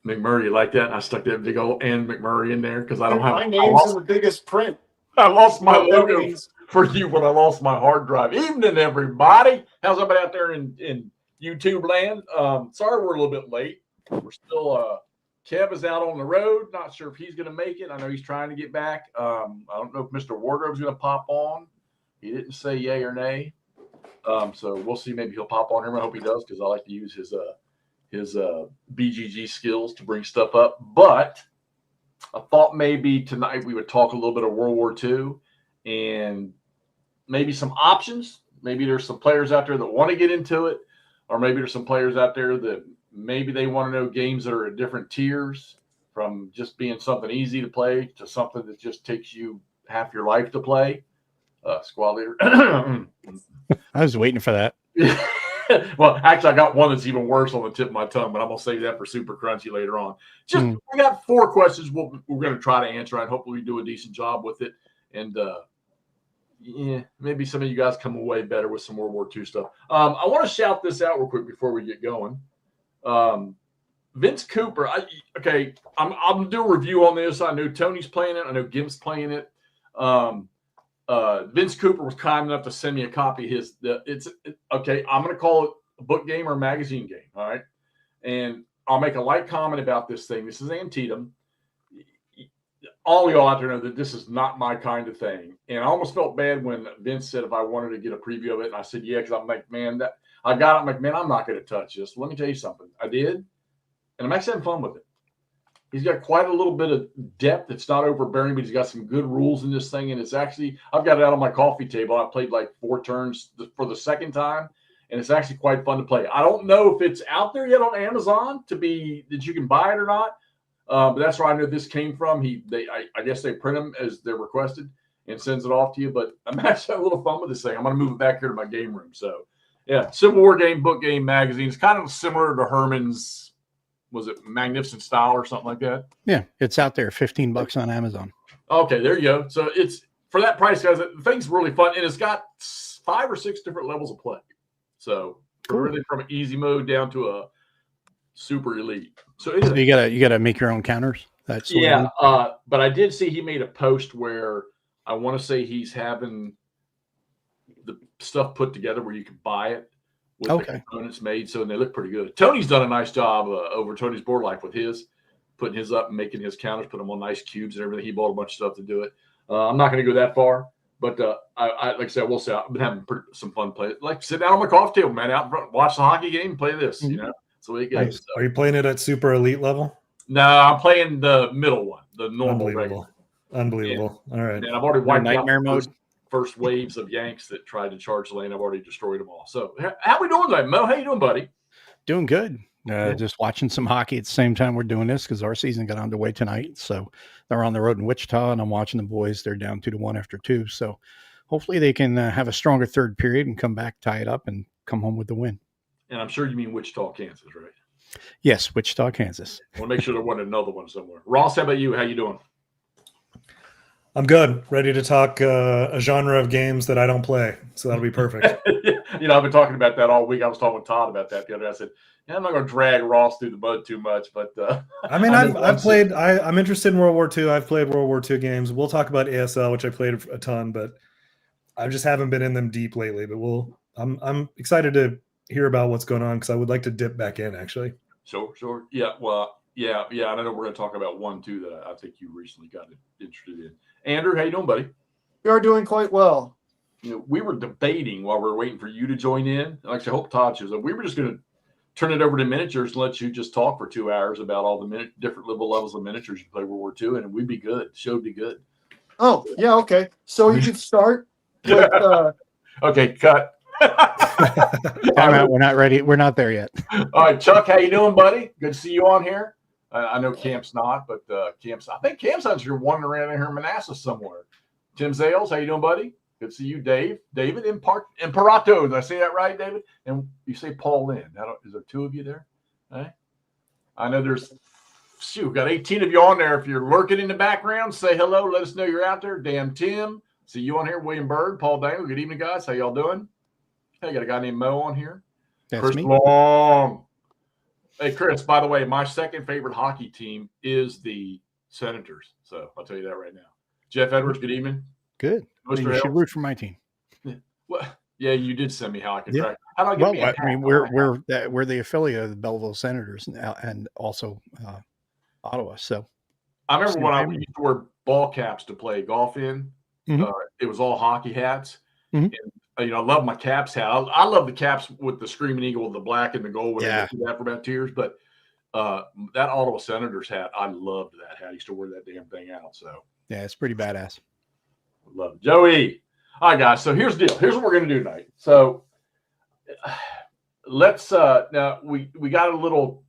McMurray, you like that? I stuck that big old N McMurray in there because I don't have my name's in the biggest print. I lost my logo for you when I lost my hard drive. Evening, everybody. How's everybody out there in YouTube land? Sorry we're a little bit late. We're still Kev is out on the road. Not sure if he's going to make it. I know he's trying to get back. I don't know if Mr. Wardrobe's going to pop on. He didn't say yay or nay. So we'll see. Maybe he'll pop on here. I hope he does because I like to use his BGG skills to bring stuff up. But I thought maybe tonight we would talk a little bit of World War II and maybe some options. Maybe there's some players out there that want to get into it, or maybe there's some players out there that maybe they want to know games that are at different tiers, from just being something easy to play to something that just takes you half your life to play. Squad leader. I was waiting for that. Well, actually, I got one that's even worse on the tip of my tongue, but I'm going to save that for Super Crunchy later on. We got 4 questions we're going to try to answer, and hopefully we do a decent job with it. And, maybe some of you guys come away better with some World War II stuff. I want to shout this out real quick before we get going. Vince Cooper, I'm going to do a review on this. I know Tony's playing it. I know Gimp's playing it. Vince Cooper was kind enough to send me a copy of his. I'm going to call it a book game or a magazine game. All right. And I'll make a light comment about this thing. This is Antietam. All y'all out there know that this is not my kind of thing. And I almost felt bad when Vince said if I wanted to get a preview of it. And I said, yeah, because I'm like, man, I'm not going to touch this. Let me tell you something. I did. And I'm actually having fun with it. He's got quite a little bit of depth. It's not overbearing, but he's got some good rules in this thing. And it's actually, I've got it out on my coffee table. I played like 4 turns for the second time, and it's actually quite fun to play. I don't know if it's out there yet on Amazon that you can buy it or not. But that's where I know this came from. I guess they print them as they're requested and sends it off to you. But I'm actually having a little fun with this thing. I'm going to move it back here to my game room. So, yeah, Civil War game, book game, magazine. It's kind of similar to Herman's. Was it Magnificent Style or something like that? Yeah, it's out there, $15 on Amazon. Okay, there you go. So it's for that price, guys. The thing's really fun, and it's got 5 or 6 different levels of play. So everything from easy mode down to a super elite. So you gotta make your own counters. That's but I did see he made a post where I want to say he's having the stuff put together where you can buy it. With the components made, so and they look pretty good. Tony's done a nice job over Tony's Board Life with his, putting his up and making his counters, put them on nice cubes and everything. He bought a bunch of stuff to do it. I'm not going to go that far, but I like I said, we'll say I've been having some fun playing. Like sit down on my coffee table, man, out in front, watch the hockey game, and play this. You know, so it goes. Nice. Are you playing it at super elite level? No, I'm playing the middle one, the normal regular. Unbelievable. Yeah. All right. And I've already wiped nightmare mode. First waves of Yanks that tried to charge the lane. I've already destroyed them all. So how we doing today, Mo? How you doing, buddy? Doing good. Just watching some hockey at the same time we're doing this because our season got underway tonight. So they're on the road in Wichita, and I'm watching the boys. They're down 2-1 after 2. So hopefully they can have a stronger third period and come back, tie it up, and come home with the win. And I'm sure you mean Wichita, Kansas, right? Yes, Wichita, Kansas. I want to make sure there wasn't another one somewhere. Ross, how about you? How you doing? I'm good. Ready to talk a genre of games that I don't play. So that'll be perfect. I've been talking about that all week. I was talking with Todd about that the other day. I said, I'm not going to drag Ross through the mud too much, but I mean, I've played. I'm interested in World War II. I've played World War II games. We'll talk about ASL, which I played a ton, but I just haven't been in them deep lately. But I'm excited to hear about what's going on because I would like to dip back in actually. Sure. Yeah. Well, yeah. I know we're going to talk about one too that I think you recently got interested in. Andrew, how you doing, buddy? We are doing quite well. We were debating while we were waiting for you to join in. Like I hope Todd shows up. We were just going to turn it over to miniatures and let you just talk for 2 hours about all the different levels of miniatures you play World War II, and we'd be good. The show would be good. Oh, yeah, okay. So you can start with Okay, cut. Time out. We're not ready. We're not there yet. All right, Chuck, how you doing, buddy? Good to see you on here. I know Camp's not, but I think Camp's out here wandering around in here in Manassas somewhere. Tim Zales, how you doing, buddy? Good to see you, Dave. David Imperato. Did I say that right, David? And you say Paul Lynn. Is there 2 of you there? Right? I know there's got 18 of you on there. If you're lurking in the background, say hello. Let us know you're out there. Dan Tim. See you on here. William Bird, Paul Dangle. Good evening, guys. How y'all doing? Hey, got a guy named Mo on here. That's Chris me. Long. Hey, Chris, by the way, my second favorite hockey team is the Senators. So I'll tell you that right now. Jeff Edwards, good evening. Good. Well, you should root for my team. Well, yeah, you did send me how I could Yeah. track. How do I get Well, me a hat? I mean, we're the affiliate of the Belleville Senators and also Ottawa. So I remember same when I family. used to wear ball caps to play golf in. Mhm. It was all hockey hats. Mhm. And, I love my caps hat. I love the caps with the Screaming Eagle, the black and the gold when Yeah. they do that for about 2 years. But that Ottawa Senators hat, I loved that hat. I used to wear that damn thing out. So Yeah, it's pretty badass. love it. Joey. All right, guys. So here's the deal. Here's what we're going to do tonight. So let's now we got a little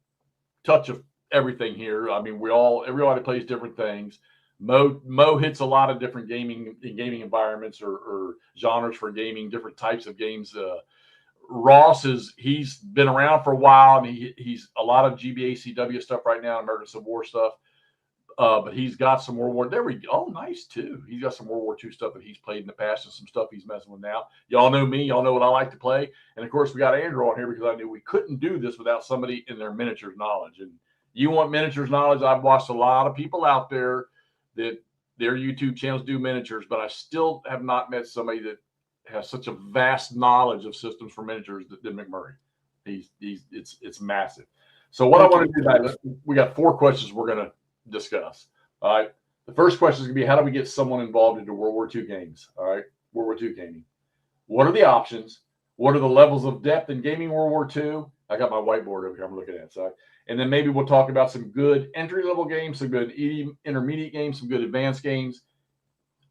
touch of everything here. I mean, everybody plays different things. Mo hits a lot of different gaming environments or genres for gaming, different types of games. Ross he's been around for a while, and he's a lot of GBACW stuff right now, American Civil War stuff. But he's got some World War. There we go. Oh, nice too. He's got some World War II stuff that he's played in the past and some stuff he's messing with now. Y'all know me. Y'all know what I like to play. And of course, we got Andrew on here because I knew we couldn't do this without somebody in their miniatures knowledge. And you want miniatures knowledge? I've watched a lot of people out there that their YouTube channels do miniatures, but I still have not met somebody that has such a vast knowledge of systems for miniatures than McMurray. It's massive. So what I want to do tonight, we got 4 questions we're going to discuss. All right. The first question is going to be, how do we get someone involved into World War II games? All right. World War II gaming. What are the options? What are the levels of depth in gaming World War II? I got my whiteboard over here I'm looking at. So, and then maybe we'll talk about some good entry-level games, some good intermediate games, some good advanced games,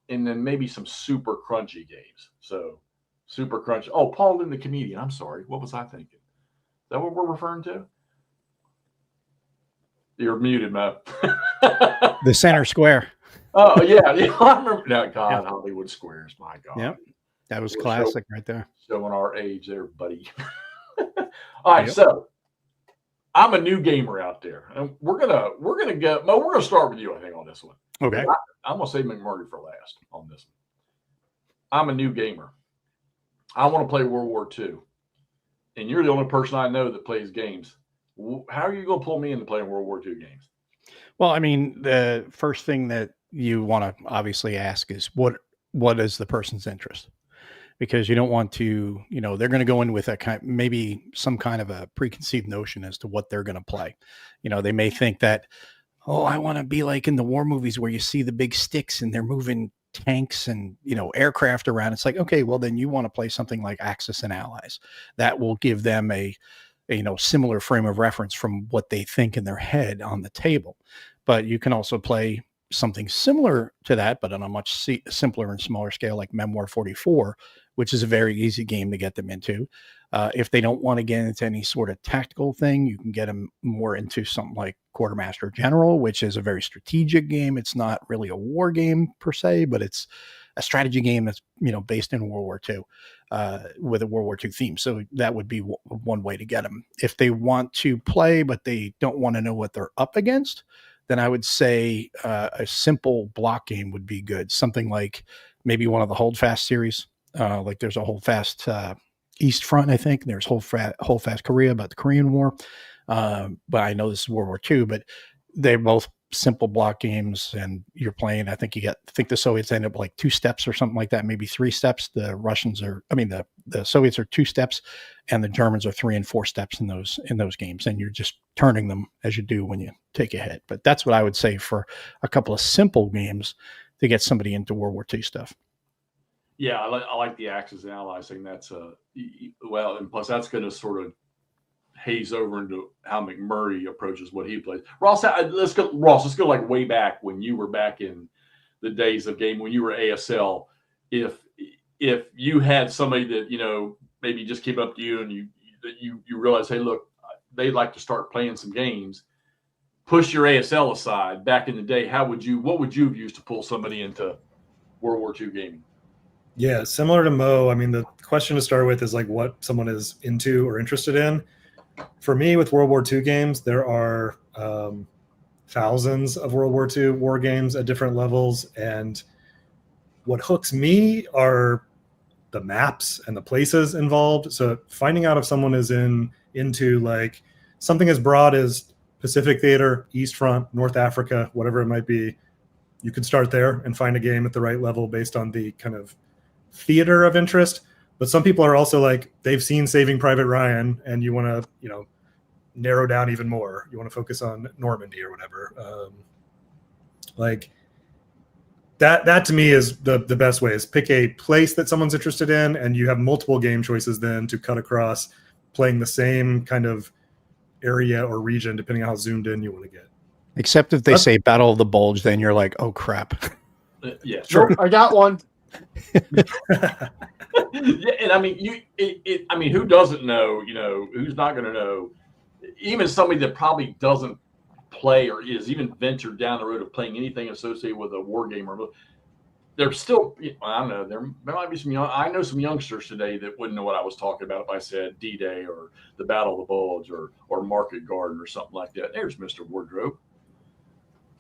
and then maybe some super crunchy games. So super crunchy. Oh, Paul Lynn the comedian. I'm sorry. What was I thinking? Is that what we're referring to? You're muted, Mo. The center square. Oh, yeah. I remember that. God, yeah. Hollywood Squares. My God. Yep. That was classic right there. Showing our age there, buddy. All right. Yep. So I'm a new gamer out there. And we're gonna go, Mo, we're gonna start with you, I think, on this one. Okay. I'm gonna say McMurray for last on this one. I'm a new gamer. I want to play World War II. And you're the only person I know that plays games. How are you going to pull me into playing World War II games? Well, I mean, the first thing that you want to obviously ask is what is the person's interest? Because you don't want to, they're going to go in with maybe some kind of a preconceived notion as to what they're going to play. They may think that, oh, I want to be like in the war movies where you see the big sticks and they're moving tanks and, aircraft around. It's like, okay, well, then you want to play something like Axis and Allies. That will give them a similar frame of reference from what they think in their head on the table. But you can also play something similar to that, but on a much simpler and smaller scale, like Memoir 44, which is a very easy game to get them into. If they don't want to get into any sort of tactical thing, you can get them more into something like Quartermaster General, which is a very strategic game. It's not really a war game per se, but it's a strategy game that's, based in World War II with a World War II theme. So that would be one way to get them. If they want to play, but they don't want to know what they're up against, then I would say a simple block game would be good. Something like maybe one of the Holdfast series. Like there's a Holdfast East Front, I think. There's Holdfast Korea about the Korean War. But I know this is World War II, but they're both simple block games, and you're playing. I think the Soviets end up like 2 steps or something like that, maybe 3 steps. The Soviets are 2 steps, and the Germans are 3 and 4 steps in those games, and you're just turning them as you do when you take a hit. But that's what I would say for a couple of simple games to get somebody into World War II stuff. Yeah, I like the Axis and Allies thing. That's and plus that's going to sort of haze over into how McMurray approaches what he plays. Ross, let's go like way back when you were back in the days of game when you were ASL. If you had somebody that maybe just came up to you and you realize, hey, look, they'd like to start playing some games. Push your ASL aside. Back in the day, what would you have used to pull somebody into World War II gaming? Yeah, similar to Mo. I mean, the question to start with is like what someone is into or interested in. For me, with World War II games, there are thousands of World War II war games at different levels. And what hooks me are the maps and the places involved. So finding out if someone is into like something as broad as Pacific Theater, East Front, North Africa, whatever it might be. You could start there and find a game at the right level based on the kind of theater of interest. But some people are also like, they've seen Saving Private Ryan, and you want to, you know, narrow down even more. You want to focus on Normandy or whatever. Like that to me is the best way, is pick a place that someone's interested in, and you have multiple game choices then to cut across playing the same kind of area or region, depending on how zoomed in you want to get. Except if they say Battle of the Bulge, then you're like, oh crap. Yeah, Sure. I got one. Yeah, and I mean, I mean, who doesn't know? You know, who's not going to know? Even somebody that probably doesn't play or is even ventured down the road of playing anything associated with a war game, or they're still, I don't know, there might be some I know some youngsters today that wouldn't know what I was talking about if I said D-Day or the Battle of the Bulge or Market Garden or something like that. There's Mr. Wardrobe.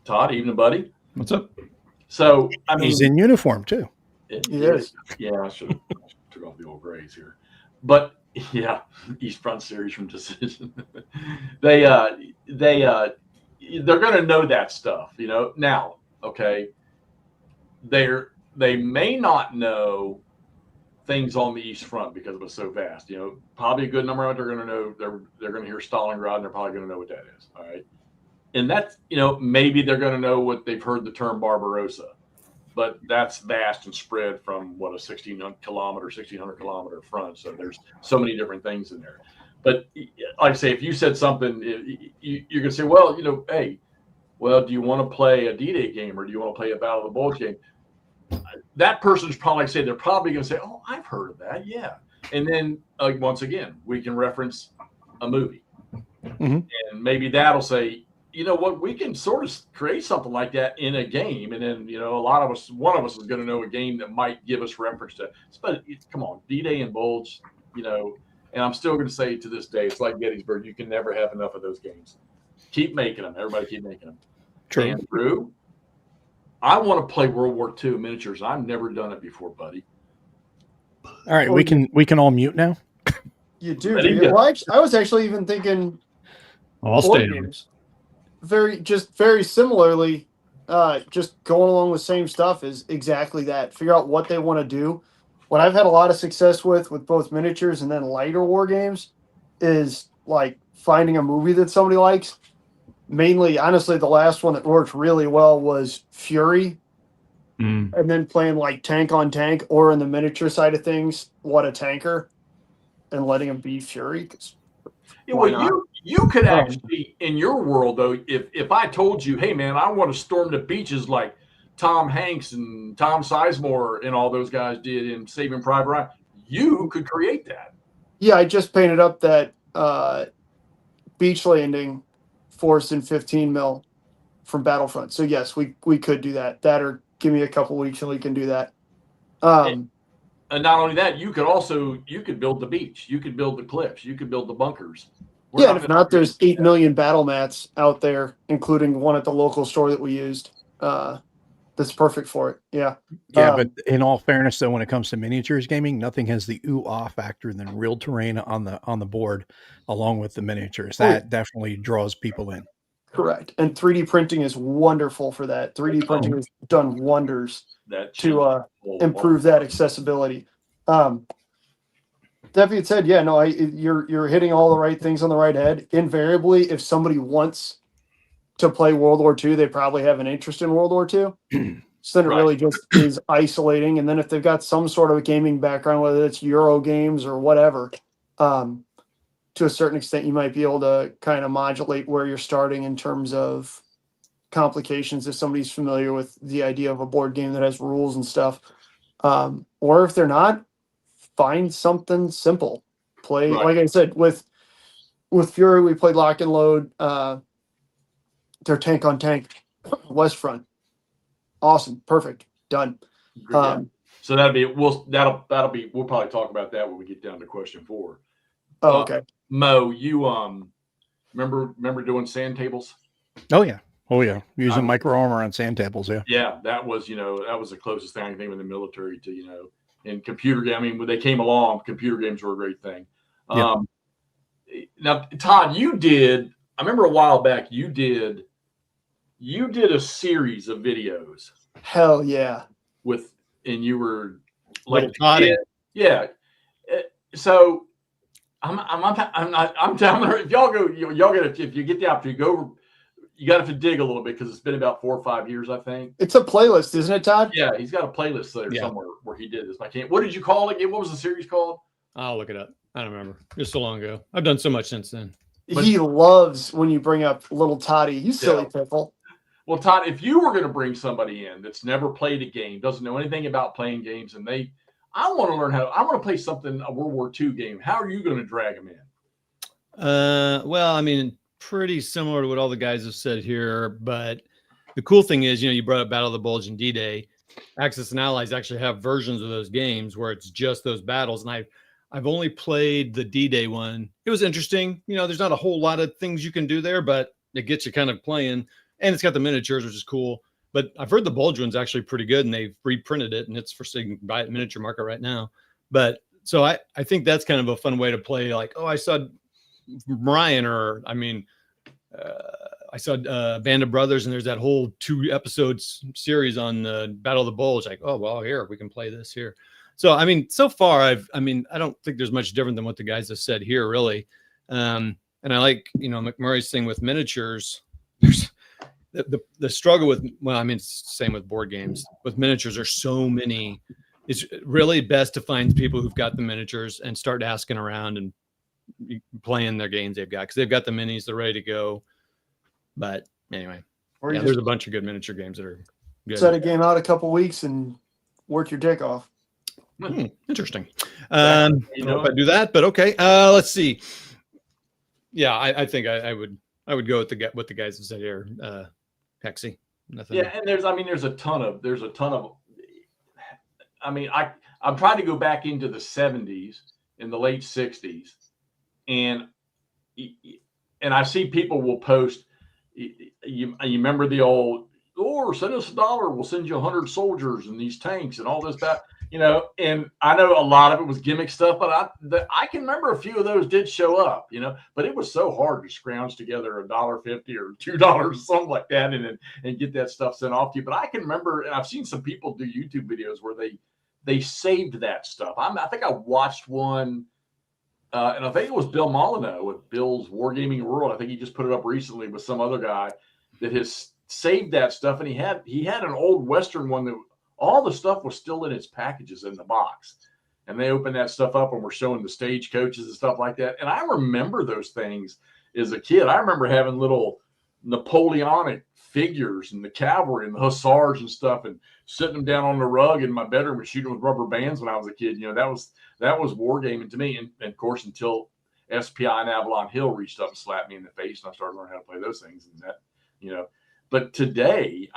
Todd, evening, buddy. What's up? So, I mean, He's in uniform too. Yes. Yeah, I should have took off the old grays here. But yeah, East Front series from Decision. They're going to know that stuff, you know. Now, okay, they may not know things on the East Front because it was so vast. You know, probably a good number of them are going to know. They're going to hear Stalingrad, and they're probably going to know what that is. All right, and that's, you know, maybe they're going to know what they've heard the term Barbarossa. But that's vast and spread from a 1600 kilometer front. So there's so many different things in there. But like I say, if you said something, you're going to say, well, you know, hey, well, do you want to play a D-Day game, or do you want to play a Battle of the Bulge game? That person's probably they're probably going to say, oh, I've heard of that. Yeah. And then once again, we can reference a movie. Mm-hmm. And maybe that'll say, you know what, we can sort of create something like that in a game. And then, you know, one of us is going to know a game that might give us reference to, but come on, D-Day and Bulge, you know, and I'm still going to say to this day, it's like Gettysburg. You can never have enough of those games. Keep making them. Everybody keep making them. True. Andrew, I want to play World War II miniatures. I've never done it before, buddy. All right. We can all mute now. You do. Well, I was actually even thinking I'll stay on. games. Very similarly, just going along with same stuff is exactly that. Figure out what they want to do. What I've had a lot of success with both miniatures and then lighter war games is like finding a movie that somebody likes. Mainly, honestly, the last one that worked really well was Fury. And then playing like tank on tank, or in the miniature side of things, What a Tanker, and letting them be Fury. Yeah, well, you could actually, in your world, though, if I told you, hey, man, I want to storm the beaches like Tom Hanks and Tom Sizemore and all those guys did in Saving Private Ryan, you could create that. Yeah, I just painted up that beach landing forced in 15 mil from Battlefront. So, yes, we could do that. That, or give me a couple weeks and we can do that. And not only that, you could build the beach. You could build the cliffs. You could build the bunkers. And if not, there's 8 million battle mats out there, including one at the local store that we used. That's perfect for it. Yeah. Yeah, but in all fairness, though, when it comes to miniatures gaming, nothing has the ooh-ah factor than real terrain on the board, along with the miniatures. That definitely draws people in. Correct. And 3D printing is wonderful for that. 3D printing has done wonders to improve that accessibility. That being said, yeah, no, you're hitting all the right things on the right head. Invariably, if somebody wants to play World War II, they probably have an interest in World War II. So then it really just is isolating. And then if they've got some sort of a gaming background, whether it's Euro games or whatever, to a certain extent, you might be able to kind of modulate where you're starting in terms of complications if somebody's familiar with the idea of a board game that has rules and stuff. Or if they're not, find something simple. Play, like I said, with Fury, we played Lock and Load. Their tank on tank West Front. Awesome, perfect, done. So that'll be we'll probably talk about that when we get down to question 4. Oh, okay. Mo, you remember doing sand tables? Oh yeah. Using micro armor on sand tables. Yeah, that was the closest thing I can think of in the military to, and computer game. I mean, when they came along, computer games were a great thing. now, Todd, I remember a while back you did a series of videos Hell yeah. and you were Little like, Toddy. yeah. So I'm telling her, if y'all go, y'all get if you get the opportunity, go. You got to dig a little bit because it's been about 4 or 5 years, I think. It's a playlist, isn't it, Todd? Yeah, he's got a playlist there Yeah. somewhere where he did this. I can't. What did you call it again? What was the series called? I'll look it up. I don't remember. It was so long ago. I've done so much since then. He loves when you bring up little Toddy. You silly pickle. Well, Todd, if you were going to bring somebody in that's never played a game, doesn't know anything about playing games, and I want to learn I want to play something, a World War II game. How are you going to drag them in? Well, I mean, pretty similar to what all the guys have said here, but the cool thing is, you brought up Battle of the Bulge and D-Day. Axis and Allies actually have versions of those games where it's just those battles, and I've only played the D-Day one. It was interesting. There's not a whole lot of things you can do there, but it gets you kind of playing, and it's got the miniatures, which is cool. But I've heard the Bulge one's actually pretty good, and they've reprinted it, and it's for sale. You can buy it at miniature market right now. But so I think that's kind of a fun way to play. Like, I saw Ryan, I saw Band of Brothers, and there's that whole 2 episodes series on Battle of the Bulge. Like, oh, well, here we can play this here. So, so far I don't think there's much different than what the guys have said here, really. And I like, McMurray's thing with miniatures. There's the struggle with, it's the same with board games. With miniatures, there's so many. It's really best to find people who've got the miniatures and start asking around and playing their games they've got, because they've got the minis, they're ready to go. But anyway, there's a bunch of good miniature games that are good. Set a game out a couple weeks and work your dick off. Interesting. I don't know if I do that, but okay. Let's see. Yeah, I think I would go with what the guys have said here. Hexy. Nothing. Yeah, and there's a ton of. I'm trying to go back into the 70s and the late 60s, and I see people will post. You remember the old, send us $1, we'll send you 100 soldiers and these tanks and all this that, and I know a lot of it was gimmick stuff, but I can remember a few of those did show up, but it was so hard to scrounge together $1.50 or $2 or something like that and get that stuff sent off to you. But I can remember, and I've seen some people do YouTube videos where they saved that stuff. I think I watched one. And I think it was Bill Molyneux with Bill's Wargaming World. I think he just put it up recently with some other guy that has saved that stuff. And he had an old Western one that all the stuff was still in its packages in the box. And they opened that stuff up and were showing the stagecoaches and stuff like that. And I remember those things as a kid. I remember having little Napoleonic figures and the cavalry and the hussars and stuff, and sitting them down on the rug in my bedroom and shooting with rubber bands when I was a kid. That was wargaming to me. And of course, until SPI and Avalon Hill reached up and slapped me in the face, and I started learning how to play those things. And that, but today,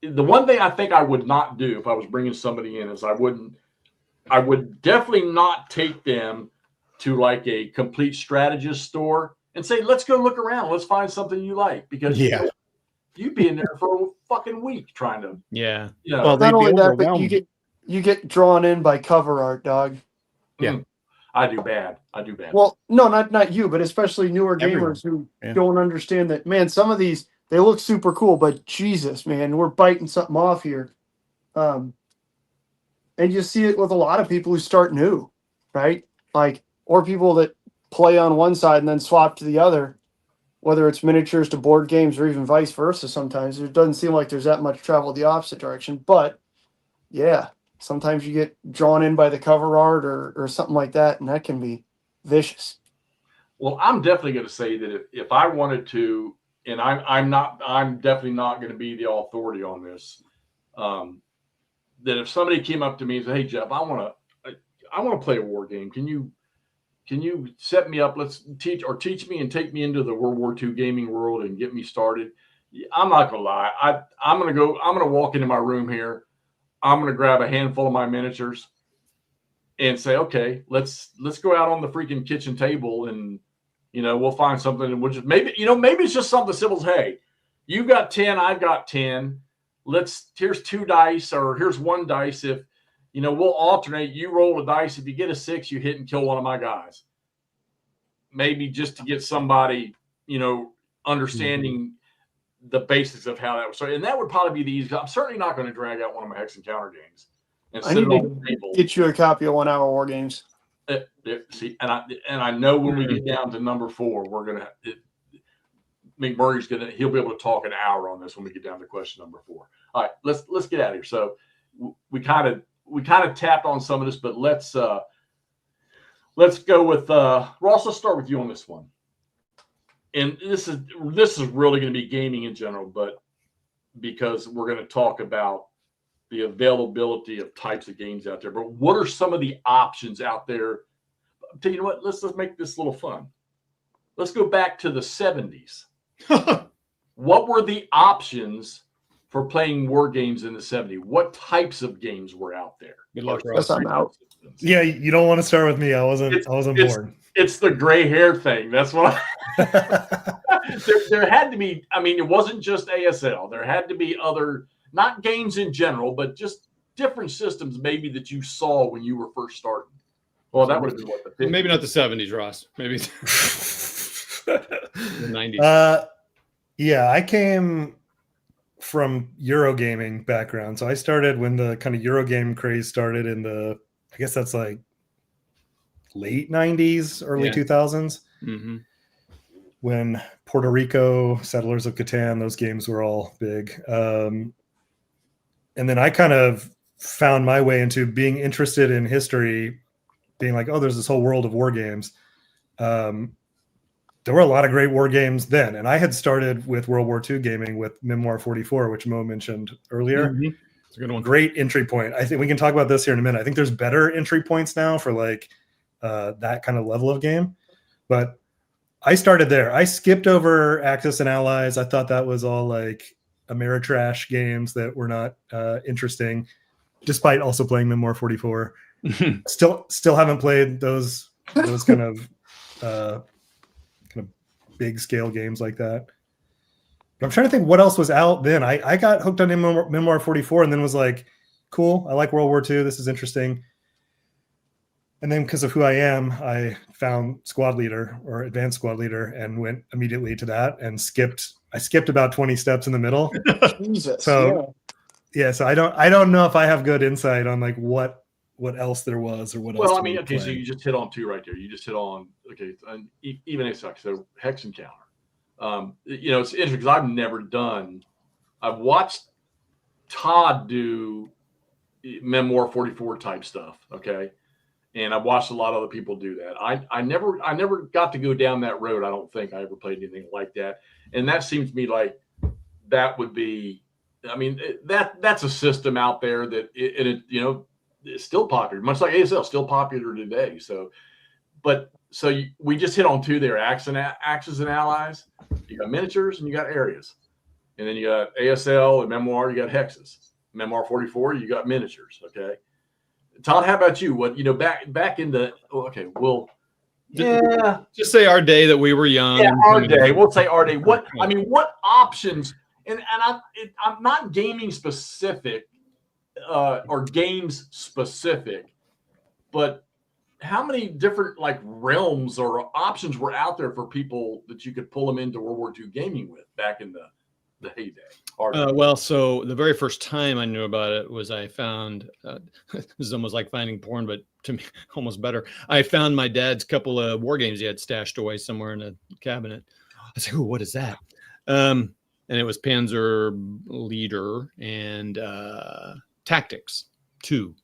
the one thing I think I would not do if I was bringing somebody in is I would definitely not take them to like a complete strategist store and say, let's go look around. Let's find something you like, because you'd be in there for a fucking week trying to, Well, not only that, but you get drawn in by cover art, dog. Yeah. I do bad. Well, no, not you, but especially newer gamers who don't understand that, man, some of these, they look super cool, but Jesus, man, we're biting something off here. And you see it with a lot of people who start new, right? Like, or people that play on one side and then swap to the other, whether it's miniatures to board games or even vice versa. Sometimes it doesn't seem like there's that much travel the opposite direction, but yeah, sometimes you get drawn in by the cover art or something like that, and that can be vicious. Well, I'm definitely going to say that if I wanted to, and I'm definitely not going to be the authority on this, that if somebody came up to me and said, "Hey, Jeff, I want to play a war game. Can you set me up? Let's teach me and take me into the World War II gaming world and get me started." I'm not going to lie. I'm going to walk into my room here. I'm going to grab a handful of my miniatures and say, "Okay, let's go out on the freaking kitchen table and, we'll find something, and we'll just maybe it's just something simple as, hey, you've got 10, I've got 10. Here's 2 dice, or here's 1 dice. If, we'll alternate. You roll a dice. If you get a 6, you hit and kill one of my guys. maybe just to get somebody, understanding the basics of how that was. So, and that would probably be the easiest. I'm certainly not going to drag out one of my Hex Encounter games and I sit it need on the table. Get you a copy of 1 Hour War Games. See, and I know when we get down to number 4, we're gonna. McMurray's he'll be able to talk an hour on this when we get down to question number 4. All right, let's get out of here. So we kind of tapped on some of this, but let's go with Ross. Let's start with you on this one. And this is really going to be gaming in general, but because we're going to talk about the availability of types of games out there. But what are some of the options out there? I'll tell you what, let's make this a little fun. Let's go back to the 70s. What were the options for playing war games in the 70s? What types of games were out there? Good luck, Ross. I'm out. Yeah, you don't want to start with me. I wasn't born. It's the gray hair thing. That's what there had to be. I mean, it wasn't just ASL. There had to be other, not games in general, but just different systems maybe that you saw when you were first starting. Well, that would have been what the 50s. Maybe not the 70s, Ross. Maybe the 90s. Yeah, I came from Eurogaming background. So I started when the kind of Eurogame craze started in the, I guess that's like late 90s, early 2000s. Mm-hmm. When Puerto Rico, Settlers of Catan, those games were all big. And then I kind of found my way into being interested in history, being like, oh, there's this whole world of war games. There were a lot of great war games then. And I had started with World War II gaming with Memoir 44, which Mo mentioned earlier. Mm-hmm. It's a good one. Great entry point. I think we can talk about this here in a minute. I think there's better entry points now for like that kind of level of game. But I started there. I skipped over Axis and Allies. I thought that was all like Ameritrash games that were not interesting, despite also playing Memoir 44. Still haven't played those kind of big scale games like that. But I'm trying to think what else was out then. I got hooked on Memoir 44 and then was like, cool, I like World War II. This is interesting. And then because of who I am, I found Squad Leader or Advanced Squad Leader and went immediately to that and I skipped about 20 steps in the middle. Jesus. So so I don't know if I have good insight on like what else there was or what else. Well, I mean, okay, so you just hit on 2 right there. You just hit on even ASX, so Hex Encounter. It's interesting because I've watched Todd do Memoir 44 type stuff. Okay. And I've watched a lot of other people do that. I never got to go down that road. I don't think I ever played anything like that. And that seems to me like that would be, I mean, that's a system out there that it's still popular, much like ASL, still popular today. So we just hit on 2 there, Axis and Allies. You got miniatures and you got areas. And then you got ASL and Memoir, you got hexes. Memoir 44, you got miniatures. Okay. Todd, how about you? What, back in the, okay, just say our day that we were young. Yeah, our day. We'll say our day. What options, and I'm not gaming specific or games specific, but how many different like realms or options were out there for people that you could pull them into World War II gaming with back in the heyday? Well, so the very first time I knew about it was I found this is almost like finding porn, but to me almost better. I found my dad's couple of war games he had stashed away somewhere in a cabinet. I was like, "Ooh, what is that?" And it was Panzer Leader and Tactics 2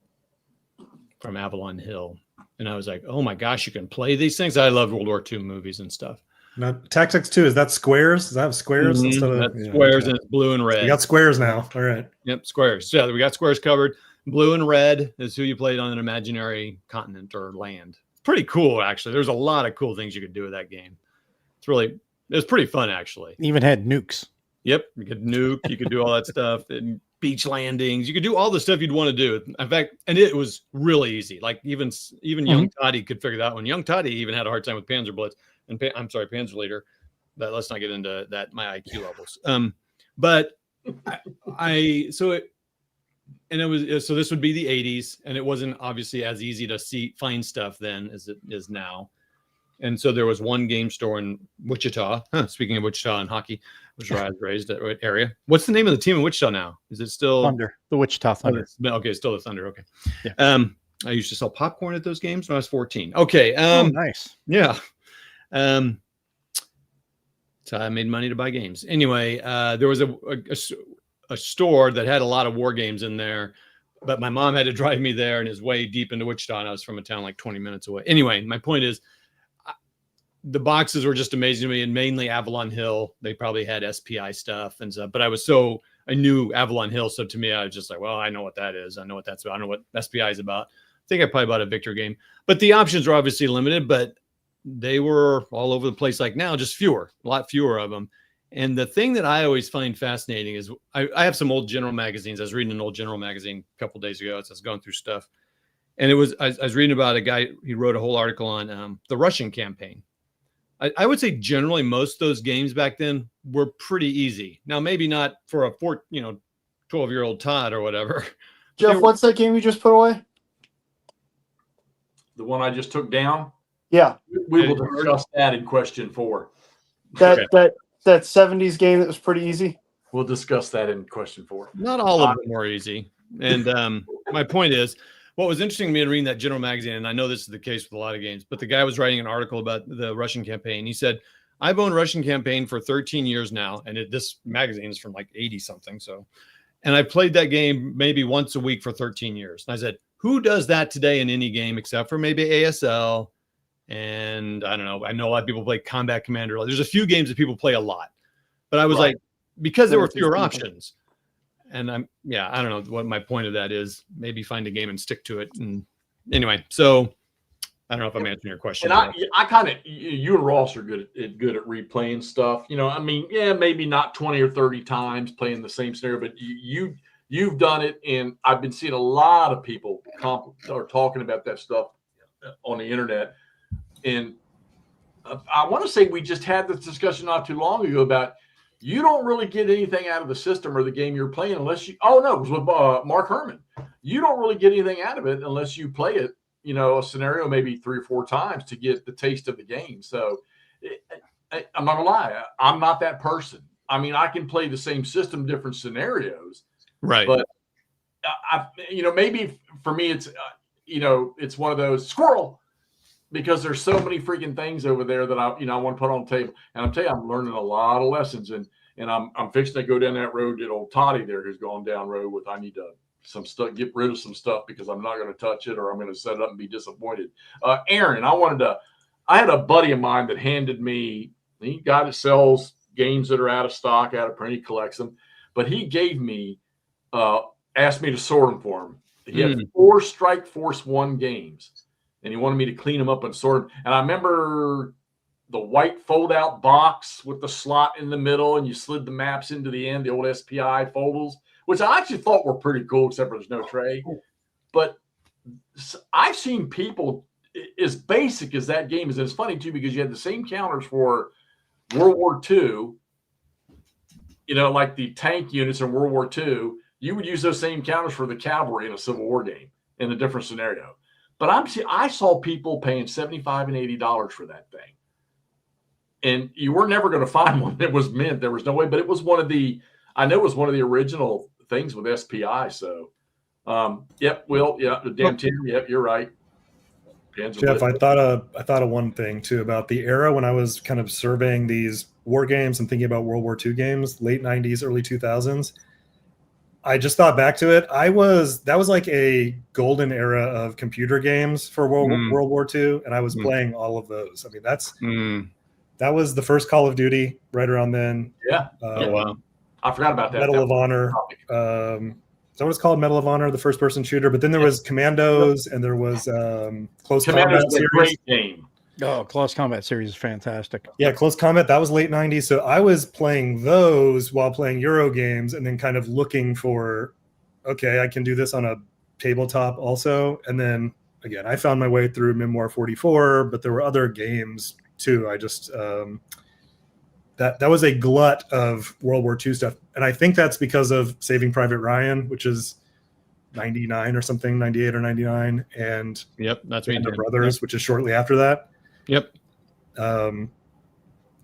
from Avalon Hill. And I was like, "Oh my gosh, you can play these things!" I love World War II movies and stuff. Now, Tactics 2, is that squares? Does that have squares instead of squares? And it's blue and red. We got squares now. All right. Yep, squares. So yeah, we got squares covered. Blue and red is who you played on an imaginary continent or land. Pretty cool, actually. There's a lot of cool things you could do with that game. It was pretty fun, actually. Even had nukes. Yep, you could nuke. You could do all that stuff. And beach landings. You could do all the stuff you'd want to do. In fact, and it was really easy. Like even young Toddy could figure that one. Young Toddy even had a hard time with Panzer Blitz. And Panzer Leader, but let's not get into that, my IQ levels. But so this would be the 80s, and it wasn't obviously as easy to find stuff then as it is now. And so there was one game store in Wichita. Speaking of Wichita and hockey, which is where I was raised, that area. What's the name of the team in Wichita now? Is it still Thunder? The Wichita Thunder. Okay, still the Thunder. Okay. Yeah. I used to sell popcorn at those games when I was 14. Okay. Oh, nice. Yeah. So I made money to buy games. Anyway, there was a store that had a lot of war games in there, but my mom had to drive me there, and it's way deep into Wichita, and I was from a town like 20 minutes away. Anyway, my point is, the boxes were just amazing to me, and mainly Avalon Hill. They probably had SPI stuff and stuff, but I knew Avalon Hill. So to me, I was just like, well, I know what that is. I know what that's about. I know what SPI is about. I think I probably bought a Victor game, but the options were obviously limited, but they were all over the place. Like now, just a lot fewer of them. And the thing that I always find fascinating is I have some old General magazines. I was reading an old General magazine a couple of days ago as I was going through stuff. And I was reading about a guy, he wrote a whole article on the Russian campaign. I would say generally most of those games back then were pretty easy. Now, maybe not for a 12-year-old Todd or whatever. Jeff, what's that game you just put away? The one I just took down? Yeah. We will discuss that in question 4. That 70s game that was pretty easy. We'll discuss that in question 4. Not all of them were easy. And my point is, what was interesting to me in reading that General magazine, and I know this is the case with a lot of games, but the guy was writing an article about the Russian campaign. He said, I've owned Russian campaign for 13 years now, and this magazine is from like 80-something. So, and I played that game maybe once a week for 13 years. And I said, who does that today in any game except for maybe ASL? And I don't know. I know a lot of people play Combat Commander. There's a few games that people play a lot. But I was like, because there were fewer options. And I don't know what my point of that is. Maybe find a game and stick to it. And anyway, so I don't know if I'm answering your question. And I kind of, you and Ross are good at replaying stuff. I mean, yeah, maybe not 20 or 30 times playing the same scenario, but you've done it. And I've been seeing a lot of people are talking about that stuff on the internet. And I want to say we just had this discussion not too long ago about you don't really get anything out of the system or the game you're playing unless you – oh, no, it was with Mark Herman. You don't really get anything out of it unless you play it, a scenario maybe 3 or 4 times to get the taste of the game. So I'm not going to lie. I'm not that person. I mean, I can play the same system, different scenarios. Right. But, maybe for me it's, it's one of those squirrel – because there's so many freaking things over there that I want to put on the table. And I'm telling you, I'm learning a lot of lessons, and I'm fixing to go down that road that old Toddy there who's gone down road with, I need to get rid of some stuff because I'm not going to touch it or I'm going to set it up and be disappointed. Aaron, I had a buddy of mine that handed me, he guy that sells games that are out of stock, out of print, he collects them, but he gave me, asked me to sort them for him. He had 4 Strike Force 1 games. And he wanted me to clean them up and sort them. And I remember the white fold-out box with the slot in the middle, and you slid the maps into the end, the old SPI foldables, which I actually thought were pretty cool, except for there's no tray. But I've seen people as basic as that game is. And it's funny, too, because you had the same counters for World War II, like the tank units in World War II. You would use those same counters for the cavalry in a Civil War game in a different scenario. But I saw people paying $75 and $80 for that thing. And you were never going to find one that was mint. There was no way, but it was one of the original things with SPI. So, the damn team. Yep, you're right. Jeff, I thought of one thing too about the era when I was kind of surveying these war games and thinking about World War II games, late 90s, early 2000s. I just thought back to it. That was like a golden era of computer games for World War II, and I was playing all of those. I mean, that was the first Call of Duty right around then. Yeah. Wow. I forgot about that. Medal of Honor. Is that what it's called? Medal of Honor, the first-person shooter. But then there was Commandos, and there was Close Combat Series. Great game. Oh, Close Combat Series is fantastic. Yeah, Close Combat, that was late 90s. So I was playing those while playing Euro games and then kind of looking for, okay, I can do this on a tabletop also. And then, again, I found my way through Memoir 44, but there were other games too. I just, that was a glut of World War II stuff. And I think that's because of Saving Private Ryan, which is 99 or something, 98 or 99. And yep, that's me. Brothers, which is shortly after that. Yep.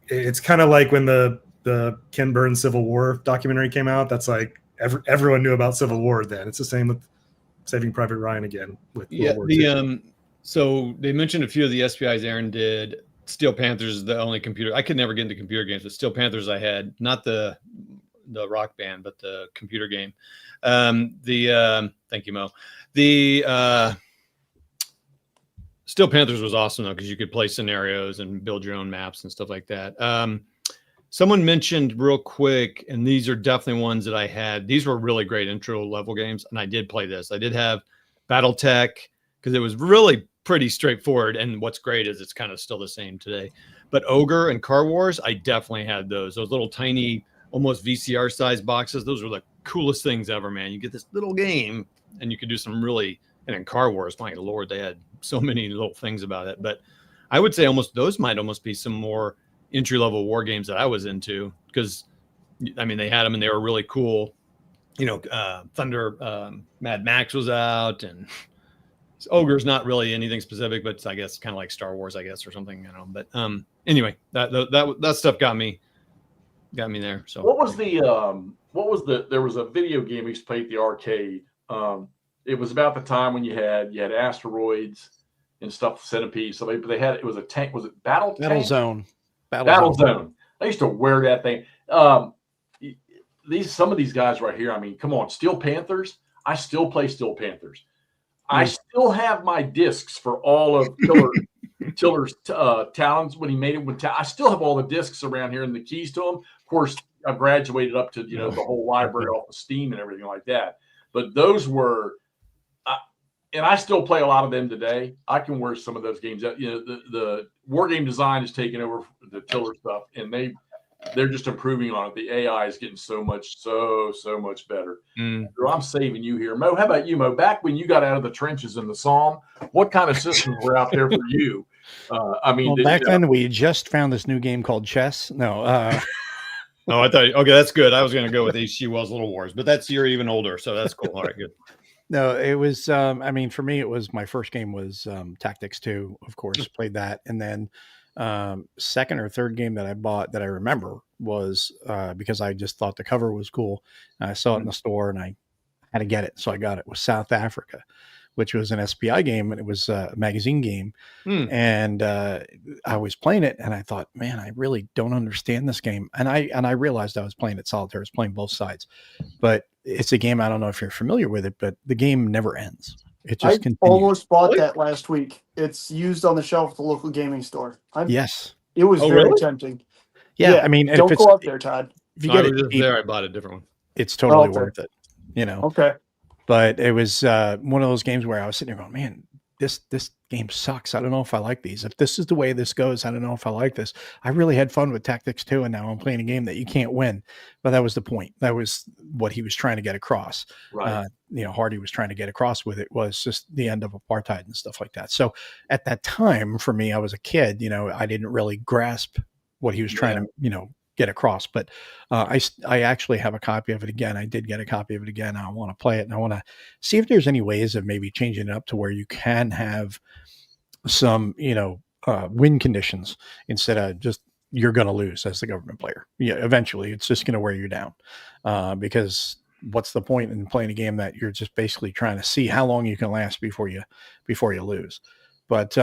It's kind of like when the Ken Burns Civil War documentary came out. That's like everyone knew about Civil War then. It's the same with Saving Private Ryan again with World War II. So they mentioned a few of the SPIs Aaron did. Steel Panthers is the only computer. I could never get into computer games, but Steel Panthers I had, not the rock band, but the computer game. Thank you, Mo. The Steel Panthers was awesome though, because you could play scenarios and build your own maps and stuff like that. Someone mentioned real quick, and these are definitely ones that I had. These were really great intro level games, and I did play this. I did have BattleTech because it was really pretty straightforward. And what's great is it's kind of still the same today. But Ogre and Car Wars, I definitely had those little tiny, almost VCR size boxes. Those were the coolest things ever, man. You get this little game, and you could do some really. And in Car Wars, my Lord, they had so many little things about it. But I would say those might almost be some more entry-level war games that I was into, because, I mean, they had them and they were really cool. Thunder, Mad Max was out, and Ogre's not really anything specific, but I guess kind of like Star Wars, I guess, or something, But anyway, that stuff got me there. So what was there was a video game we used to play at the arcade. It was about the time when you had Asteroids and stuff, Centipede. So it was a tank. Was it Battle Zone? Battle Zone. I used to wear that thing. Some of these guys right here. I mean, come on, Steel Panthers. I still play Steel Panthers. I still have my discs for all of Tiller's talents when he made it. I still have all the discs around here and the keys to them. Of course, I graduated up to the whole library off of Steam and everything like that. But those were. And I still play a lot of them today. I can wear some of those games. The war game design is taking over the Tiller stuff, and they're just improving on it. The AI is getting so much better. So I'm saving you here, Mo. How about you, Mo? Back when you got out of the trenches in the Psalm, what kind of systems were out there for you? Back then we just found this new game called chess. No. Oh, I thought. Okay, that's good. I was going to go with H.G. Wells' Little Wars, but you're even older, so that's cool. All right, good. No, it was, for me, it was my first game was Tactics 2, of course, played that. And then second or third game that I bought that I remember was because I just thought the cover was cool. I saw it in the store and I had to get it. So I got it. Was South Africa, which was an SPI game, and it was a magazine game. And I was playing it and I thought, man, I really don't understand this game. And I realized I was playing it solitaire. I was playing both sides. But it's a game, I don't know if you're familiar with it, but the game never ends. It just continues. Almost bought that last week. It's used on the shelf at the local gaming store. Yes. It was very tempting. Yeah, I mean, don't go up there, Todd. If you get it there, I bought a different one. It's totally worth it, Okay. But it was one of those games where I was sitting there going, man, this game sucks. I don't know if I like these. If this is the way this goes, I don't know if I like this. I really had fun with Tactics 2, and now I'm playing a game that you can't win. But that was the point. That was what he was trying to get across. Right. Hardy was trying to get across with it was just the end of apartheid and stuff like that. So at that time, for me, I was a kid, I didn't really grasp what he was trying to, get across. But I actually have a copy of it again. I did get a copy of it again. I want to play it, and I want to see if there's any ways of maybe changing it up to where you can have some, win conditions instead of just you're going to lose as the government player. Yeah, eventually it's just going to wear you down because what's the point in playing a game that you're just basically trying to see how long you can last before you lose. But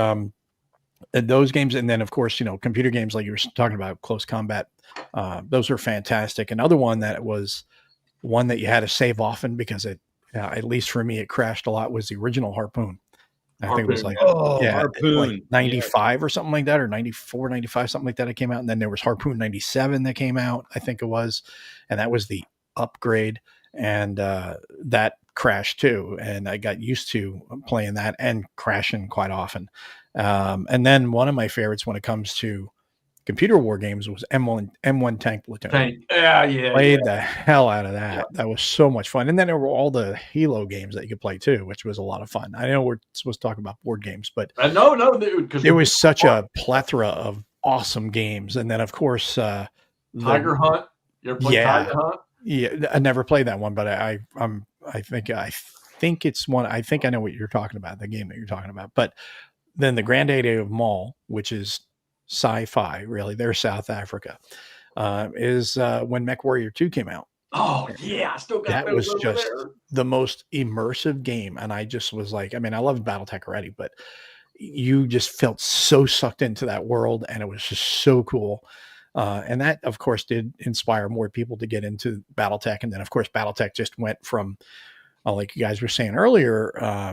those games, and then of course, computer games like you were talking about, Close Combat, those are fantastic. Another one that was one that you had to save often because it, at least for me, it crashed a lot, was the original Harpoon. I think it was like, Harpoon. Like 95 or something like that, or 94, 95, something like that. It came out. And then there was Harpoon 97 that came out, I think it was. And that was the upgrade. And that crashed too. And I got used to playing that and crashing quite often. And then one of my favorites when it comes to computer war games was M1 Tank Platoon. Played the hell out of that. That was so much fun. And then there were all the Halo games that you could play too, which was a lot of fun. I know we're supposed to talk about board games, but no, dude, there was such a plethora of awesome games. And then of course, Tiger Hunt. You ever played Tiger Hunt? Yeah, I never played that one, but I think it's one. I think I know what you're talking about, the game that you're talking about. But then the Grand 8A of Mall, which is sci-fi, really. They're South Africa. Is when MechWarrior 2 came out. Oh yeah, I still got That those was over just there. the most immersive game. And I just was like, I mean, I loved BattleTech already, but you just felt so sucked into that world, and it was just so cool. And that, of course, did inspire more people to get into BattleTech. And then, of course, BattleTech just went from, like you guys were saying earlier,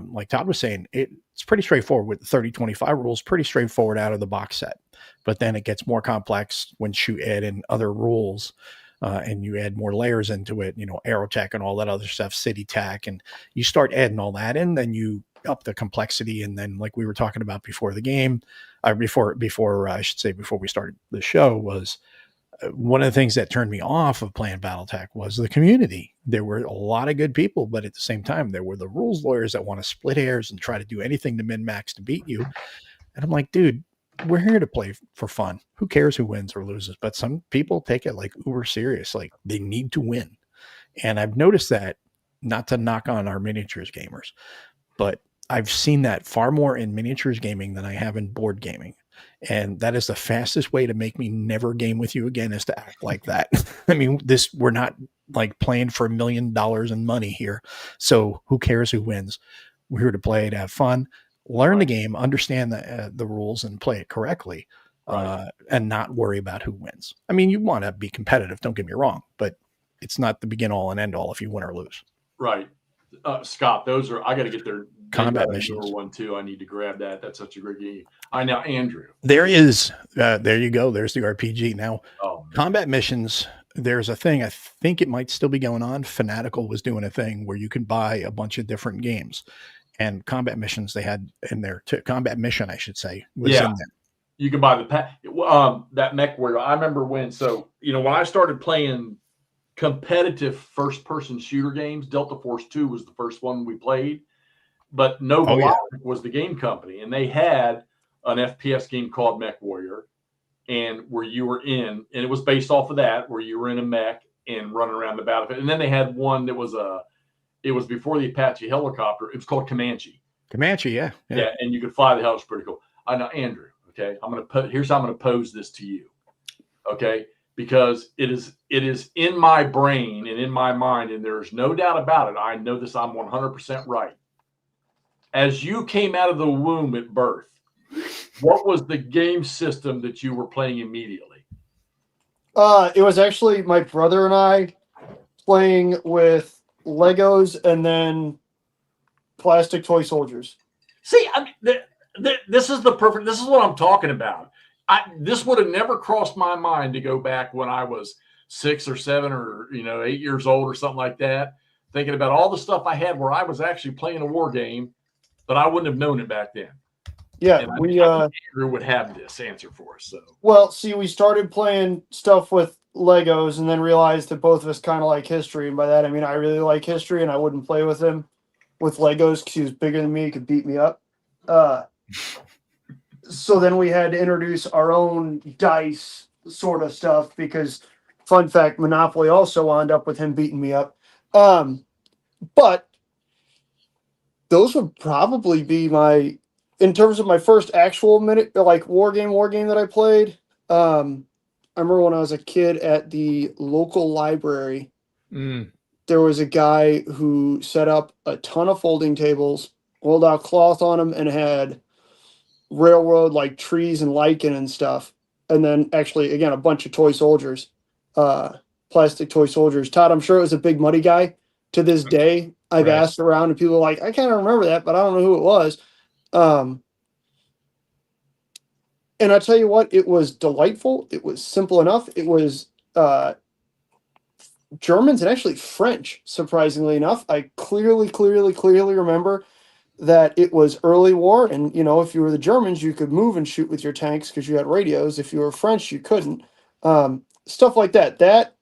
like Todd was saying, it's pretty straightforward with the 30-25 rules, pretty straightforward out of the box set. But then it gets more complex once you add in other rules. And you add more layers into it, aerotech and all that other stuff, city tech, and you start adding all that in, then you up the complexity. And then, like we were talking about before the game, before I should say, before we started the show, was one of the things that turned me off of playing BattleTech was the community. There were a lot of good people, but at the same time, there were the rules lawyers that want to split hairs and try to do anything to min-max to beat you. And I'm like, dude, we're here to play for fun. Who cares who wins or loses? But some people take it like uber serious, like they need to win. And I've noticed that, not to knock on our miniatures gamers, but I've seen that far more in miniatures gaming than I have in board gaming. And that is the fastest way to make me never game with you again, is to act like that. I mean, we're not like playing for $1 million in money here. So who cares who wins? We're here to play, to have fun, learn the game, understand the rules, and play it correctly, and not worry about who wins. I mean, you want to be competitive, don't get me wrong, but it's not the begin all and end all if you win or lose. Right. Scott, those are, I got to get their combat missions. One too. I need to grab that. That's such a great game. Now, Andrew. There is, there you go. There's the RPG. Now, combat missions, there's a thing, I think it might still be going on. Fanatical was doing a thing where you can buy a bunch of different games, and combat missions they had in there too. Combat mission, I should say, was in there. You can buy that MechWarrior. I remember when I started playing competitive first-person shooter games, Delta Force 2 was the first one we played, but Nova Logic was the game company, and they had an FPS game called MechWarrior, and where you were in, and it was based off of that, where you were in a mech and running around the battlefield. And then they had one that was it was before the Apache helicopter. It was called Comanche. Comanche, yeah, and you could fly the hell. It's pretty cool. I know, Andrew. Okay, here's how I'm going to pose this to you. Okay, because it is in my brain and in my mind, and there's no doubt about it. I know this. I'm 100% right. As you came out of the womb at birth, what was the game system that you were playing immediately? It was actually my brother and I playing with Legos and then plastic toy soldiers. See, I mean, this is this is what I'm talking about. This would have never crossed my mind to go back when I was 6 or 7 or 8 years old or something like that, thinking about all the stuff I had where I was actually playing a war game, but I wouldn't have known it back then. Yeah, and Andrew would have this answer for us. So, well, see, we started playing stuff with Legos and then realized that both of us kind of like history. And by that, I mean, I really like history, and I wouldn't play with him with Legos because he was bigger than me. He could beat me up. So then we had to introduce our own dice sort of stuff because, fun fact, Monopoly also wound up with him beating me up. But those would probably be in terms of my first actual war game that I played. I remember when I was a kid at the local library, there was a guy who set up a ton of folding tables, rolled out cloth on them, and had railroad like trees and lichen and stuff. And then actually, again, a bunch of toy soldiers, plastic toy soldiers. Todd, I'm sure it was a Big Muddy guy. To this day, I've asked around and people are like, I can't remember that, but I don't know who it was. And I tell you what, it was delightful. It was simple enough. It was Germans and actually French, surprisingly enough. I clearly remember that it was early war. And, if you were the Germans, you could move and shoot with your tanks because you had radios. If you were French, you couldn't. Stuff like that. That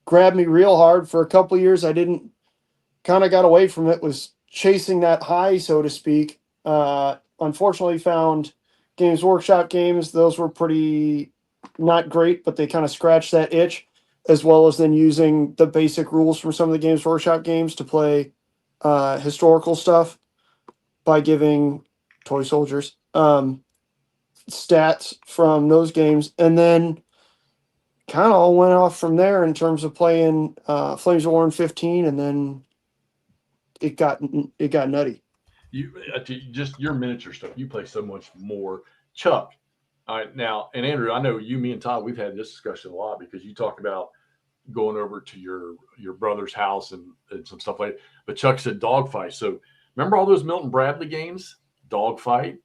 grabbed me real hard for a couple of years. I kind of got away from it, was chasing that high, so to speak. Unfortunately found Games Workshop games. Those were pretty not great, but they kind of scratched that itch, as well as then using the basic rules from some of the Games Workshop games to play historical stuff by giving toy soldiers. stats from those games, and then kind of all went off from there in terms of playing Flames of War in 15, and then it got nutty. You just your miniature stuff. You play so much more, Chuck. All right, now, and Andrew, I know you, me, and Todd, we've had this discussion a lot because you talk about going over to your brother's house and some stuff like that. But Chuck said dogfight. So remember all those Milton Bradley games, dogfight,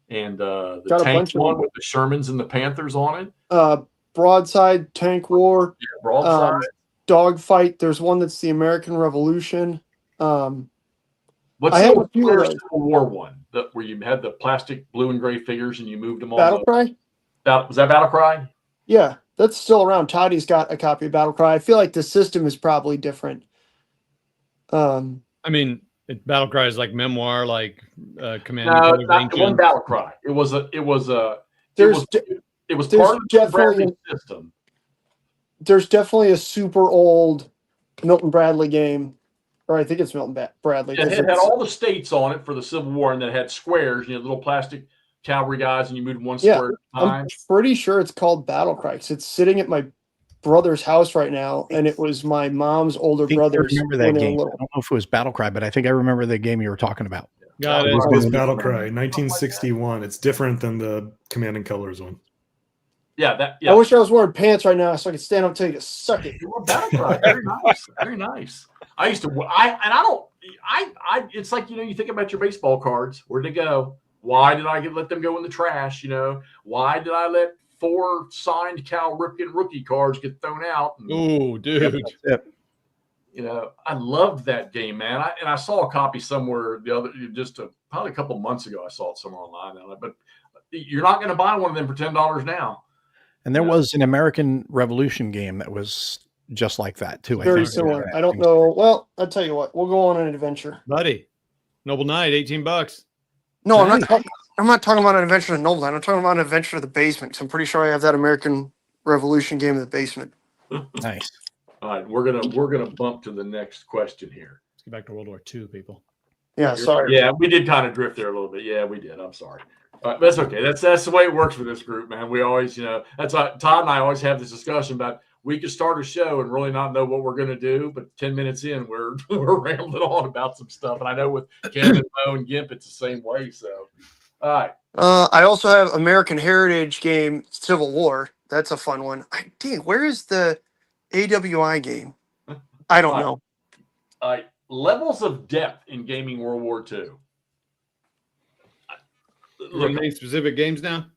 and the tank one with the Shermans and the Panthers on it. Broadside, Tank War, Broadside, dogfight. There's one that's the American Revolution. What's the Civil War one where you had the plastic blue and gray figures and you moved them on? Battlecry? Was that Battlecry? Yeah, that's still around. Toddy's got a copy of Battlecry. I feel like the system is probably different. I mean, Battlecry is like memoir, like Command. No, not one Battlecry. It was part of the Bradley system. There's definitely a super old Milton Bradley game. Or I think it's Milton Bradley. It had all the states on it for the Civil War, and then it had squares, little plastic cavalry guys, and you moved one square at a time. I'm pretty sure it's called Battlecry. It's sitting at my brother's house right now, and it was my mom's older brother's. I remember that game. I don't know if it was Battlecry, but I think I remember the game you were talking about. Got it. It was Battlecry, 1961. It's different than the Command and Colors one. Yeah, I wish I was wearing pants right now so I could stand up and tell you to suck it. Battlecry, very nice, very nice. I used to, it's like, you think about your baseball cards. Where'd they go? Why did I let them go in the trash? Why did I let 4 signed Cal Ripken rookie cards get thrown out? Oh, dude. I loved that game, man. I saw a copy somewhere probably a couple months ago. I saw it somewhere online. But you're not going to buy one of them for $10 now. And there was an American Revolution game that was just like that too. Very similar. I don't know. Well, I'll tell you what. We'll go on an adventure, buddy. Noble Knight, $18. No, I'm not talking about an adventure to Noble Knight. I'm talking about an adventure to the basement. So I'm pretty sure I have that American Revolution game in the basement. Nice. All right, we're gonna bump to the next question here. Let's get back to World War II, people. Yeah, sorry. Yeah, we did kind of drift there a little bit. Yeah, we did. I'm sorry. That's okay. That's the way it works for this group, man. We always, that's why Todd and I always have this discussion about we could start a show and really not know what we're going to do, but 10 minutes in, we're rambling on about some stuff. And I know with Ken and Moe and Gimp, it's the same way. So, all right. I also have American Heritage game Civil War. That's a fun one. Where is the AWI game? I don't know. All right. Levels of depth in gaming World War II. Look, any specific games now?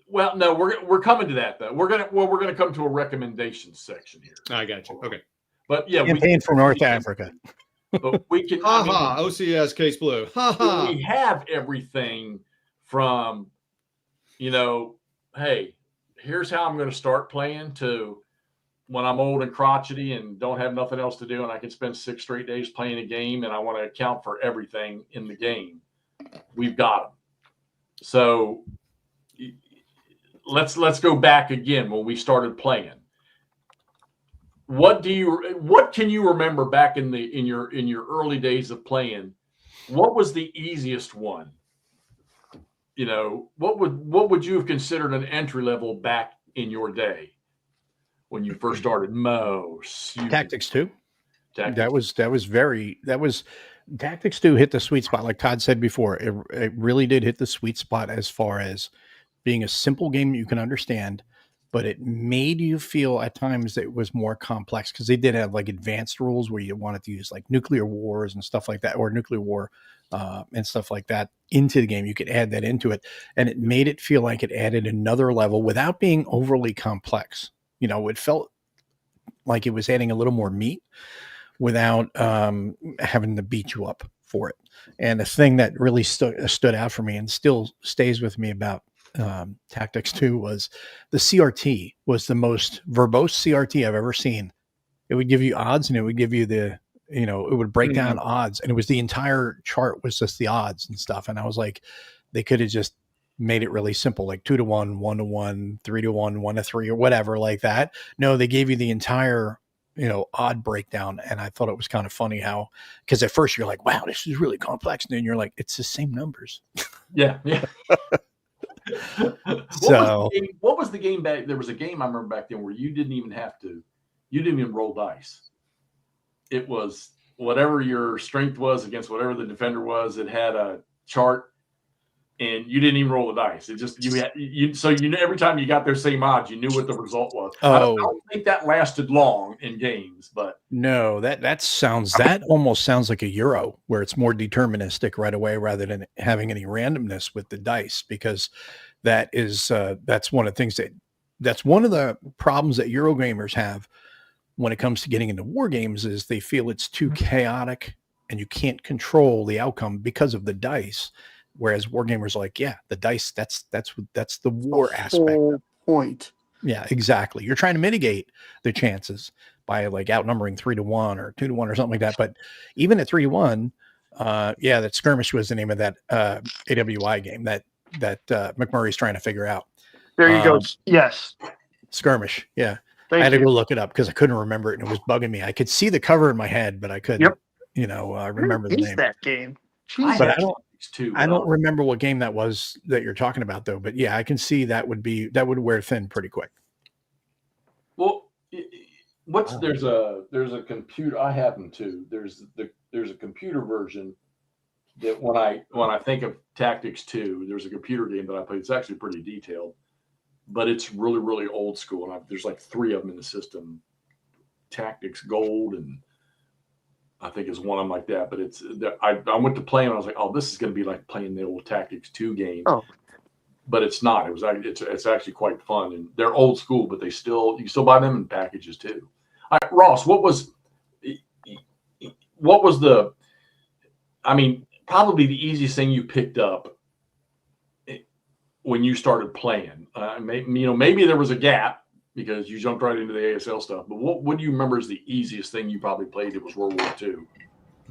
Well, no, we're coming to that though. We're gonna come to a recommendations section here. I got you. Okay, but yeah, campaign from North Africa. But we can. OCS Case Blue. We have everything from, hey, here's how I'm going to start playing to when I'm old and crotchety and don't have nothing else to do and I can spend 6 straight days playing a game and I want to account for everything in the game. We've got them. So let's go back again when we started playing. What can you remember back in your early days of playing? What was the easiest one? What would you have considered an entry level back in your day when you first started? Tactics 2. Tactics 2 hit the sweet spot, like Todd said before. It really did hit the sweet spot as far as being a simple game you can understand, but it made you feel at times that it was more complex because they did have like advanced rules where you wanted to use like nuclear wars and stuff like that, or nuclear war and stuff like that into the game. You could add that into it, and it made it feel like it added another level without being overly complex. It felt like it was adding a little more meat without having to beat you up for it. And the thing that really stood out for me and still stays with me about Tactics 2 was the CRT was the most verbose CRT I've ever seen. It would give you odds and it would give you it would break down odds, and it was the entire chart was just the odds and stuff. And I was like, they could have just made it really simple, like 2 to 1, 1 to 1, 3 to 1, 1 to 3, or whatever like that. No, they gave you the entire odd breakdown. And I thought it was kind of funny how, because at first you're like, wow, this is really complex. And then you're like, it's the same numbers. Yeah. What was the game back? There was a game I remember back then where you didn't even roll dice. It was whatever your strength was against whatever the defender was. It had a chart, and you didn't even roll the dice. It just so every time you got their same odds, you knew what the result was. I don't think that lasted long in games, but no, that almost sounds like a Euro, where it's more deterministic right away rather than having any randomness with the dice, because that's one of the things that's one of the problems that Eurogamers have when it comes to getting into war games, is they feel it's too chaotic and you can't control the outcome because of the dice. Whereas wargamers are like, yeah, the dice, that's the war aspect. Point. Yeah, exactly. You're trying to mitigate the chances by like outnumbering 3-1 or 2-1 or something like that. But even at 3-1, that Skirmish was the name of that AWI game that McMurray's trying to figure out. There you go. Yes. Skirmish. Yeah. Thank I had to you. go look it up because I couldn't remember it and it was bugging me. I could see the cover in my head, but I couldn't, remember the name. That game. But I don't remember what game that was that you're talking about though. But yeah, I can see that would wear thin pretty quick. Well, there's a computer. I have them too. There's a computer version that when I think of Tactics 2, there's a computer game that I played. It's actually pretty detailed, but it's really, really old school. And there's like 3 of them in the system. Tactics Gold, and I think it's one of them like that. But I went to play and I was like, oh, this is going to be like playing the old Tactics 2 game. Oh. But it's not. It's actually quite fun, and they're old school, but you can still buy them in packages too. All right, Ross, what was the? I mean, probably the easiest thing you picked up when you started playing. Maybe there was a gap because you jumped right into the ASL stuff. But what do you remember as the easiest thing you probably played? It was World War II.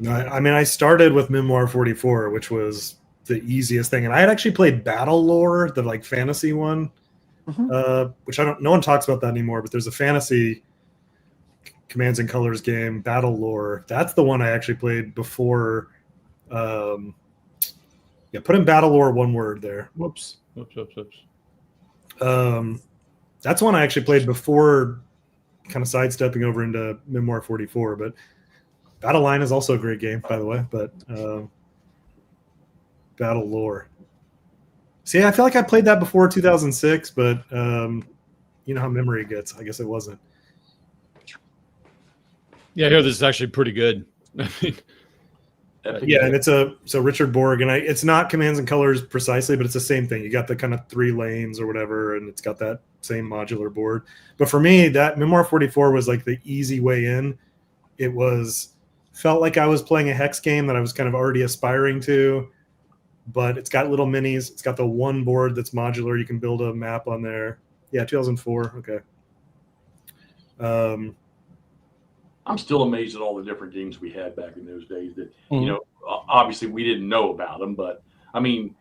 I mean, I started with Memoir 44, which was the easiest thing, and I had actually played Battle Lore, the like fantasy one, which no one talks about that anymore. But there's a fantasy Commands and Colors game, Battle Lore. That's the one I actually played before. Put in Battle Lore one word there. Whoops. That's one I actually played before, kind of sidestepping over into Memoir 44. But Battle Line is also a great game, by the way. But Battle Lore. See, I feel like I played that before 2006, but you know how memory gets. I guess it wasn't. Yeah, I hear this is actually pretty good. I mean, and it's so Richard Borg, and it's not Commands and Colors precisely, but it's the same thing. You got the kind of 3 lanes or whatever, and it's got that same modular board. But for me, that Memoir 44 was like the easy way in. It felt like I was playing a hex game that I was kind of already aspiring to. But it's got little minis. It's got the one board that's modular. You can build a map on there. Yeah, 2004. Okay. I'm still amazed at all the different games we had back in those days that, obviously we didn't know about them. But, I mean,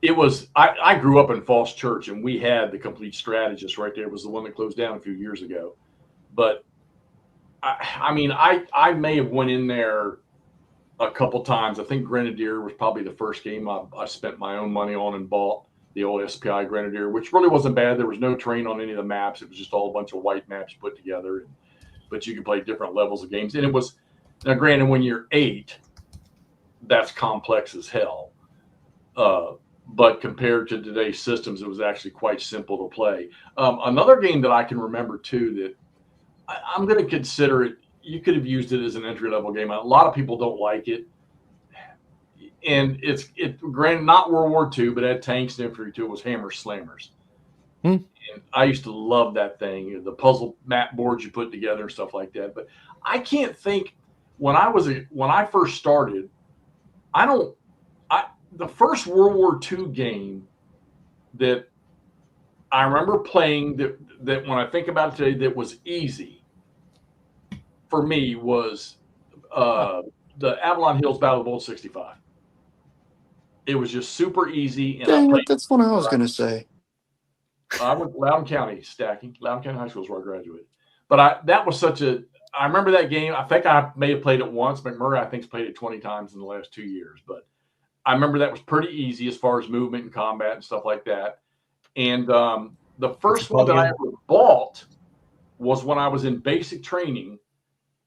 it was – I grew up in Falls Church, and we had the Complete Strategist right there. It was the one that closed down a few years ago. But, I may have went in there – a couple times. I think Grenadier was probably the first game I spent my own money on and bought, the old SPI Grenadier, which really wasn't bad. There was no terrain on any of the maps. It was just all a bunch of white maps put together. But you could play different levels of games. And it was, now granted, when you're 8, that's complex as hell. But compared to today's systems, it was actually quite simple to play. Another game that I can remember too that I'm going to consider it, you could have used it as an entry-level game. A lot of people don't like it. And it's granted not World War II, but it had tanks and infantry too. It was Hammer Slammers. And I used to love that thing, the puzzle map boards you put together and stuff like that. But I can't think when I first started, the first World War II game that I remember playing that when I think about it today that was easy for me was the Avalon Hills Battle of the Bold 65. It was just super easy. And that's what I was going to say. I went to Loudoun County stacking. Loudoun County High School is where I graduated. But I remember that game. I think I may have played it once. McMurray, I think, has played it 20 times in the last 2 years. But I remember that was pretty easy as far as movement and combat and stuff like that. And the first one that I ever bought was when I was in basic training.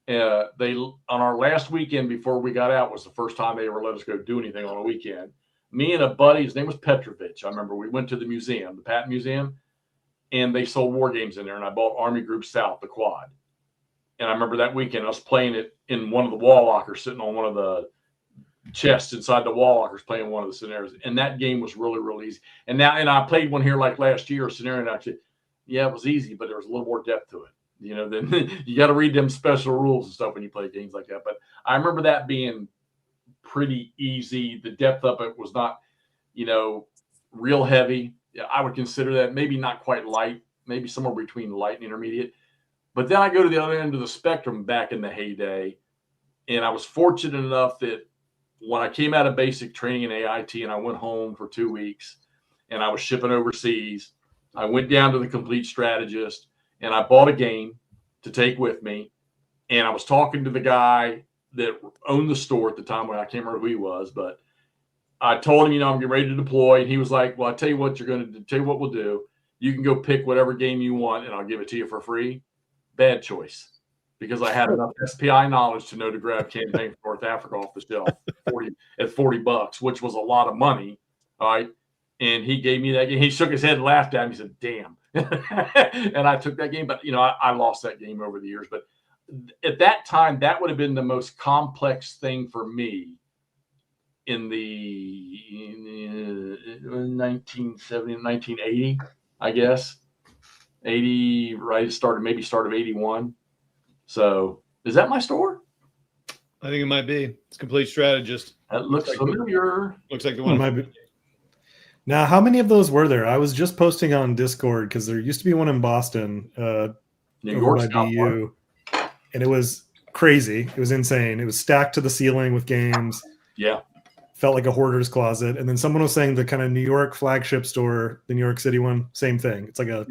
They on our last weekend before we got out was the first time they ever let us go do anything on a weekend. Me and a buddy, his name was Petrovich. I remember we went to the museum, the Patton Museum, and they sold war games in there. And I bought Army Group South, the quad. And I remember that weekend I was playing it in one of the wall lockers, sitting on one of the chests inside the wall lockers, playing one of the scenarios. And that game was really, really easy. And I played one here like last year, a scenario, and actually, yeah, it was easy, but there was a little more depth to it. You know, then you got to read them special rules and stuff when you play games like that. But I remember that being pretty easy. The depth of it was not, you know, real heavy. I would consider that maybe not quite light, maybe somewhere between light and intermediate. But then I go to the other end of the spectrum back in the heyday, and I was fortunate enough that when I came out of basic training in AIT and I went home for 2 weeks and I was shipping overseas, I went down to the Complete Strategist and I bought a game to take with me. And I was talking to the guy that owned the store at the time, when I can't remember who he was, but I told him, you know, I'm getting ready to deploy. And he was like, well, I'll tell you what you're going to tell you what we'll do. You can go pick whatever game you want and I'll give it to you for free. Bad choice, because I had enough SPI knowledge to know to grab Campaign for North Africa off the shelf at $40, which was a lot of money. All right. And he gave me that game. He shook his head and laughed at me. He said, damn. And I took that game, but you know, I lost that game over the years. But at that time, that would have been the most complex thing for me in the 1970, 1980, I guess. 80, right? Start of 81. So is that my store? I think it might be. It's Complete Strategist. That looks familiar. Looks like the one. Might be. Now, how many of those were there? I was just posting on Discord because there used to be one in Boston, New over York, by BU, and it was crazy. It was insane. It was stacked to the ceiling with games. Yeah. Felt like a hoarder's closet. And then someone was saying the kind of New York flagship store, the New York City one, same thing. It's like a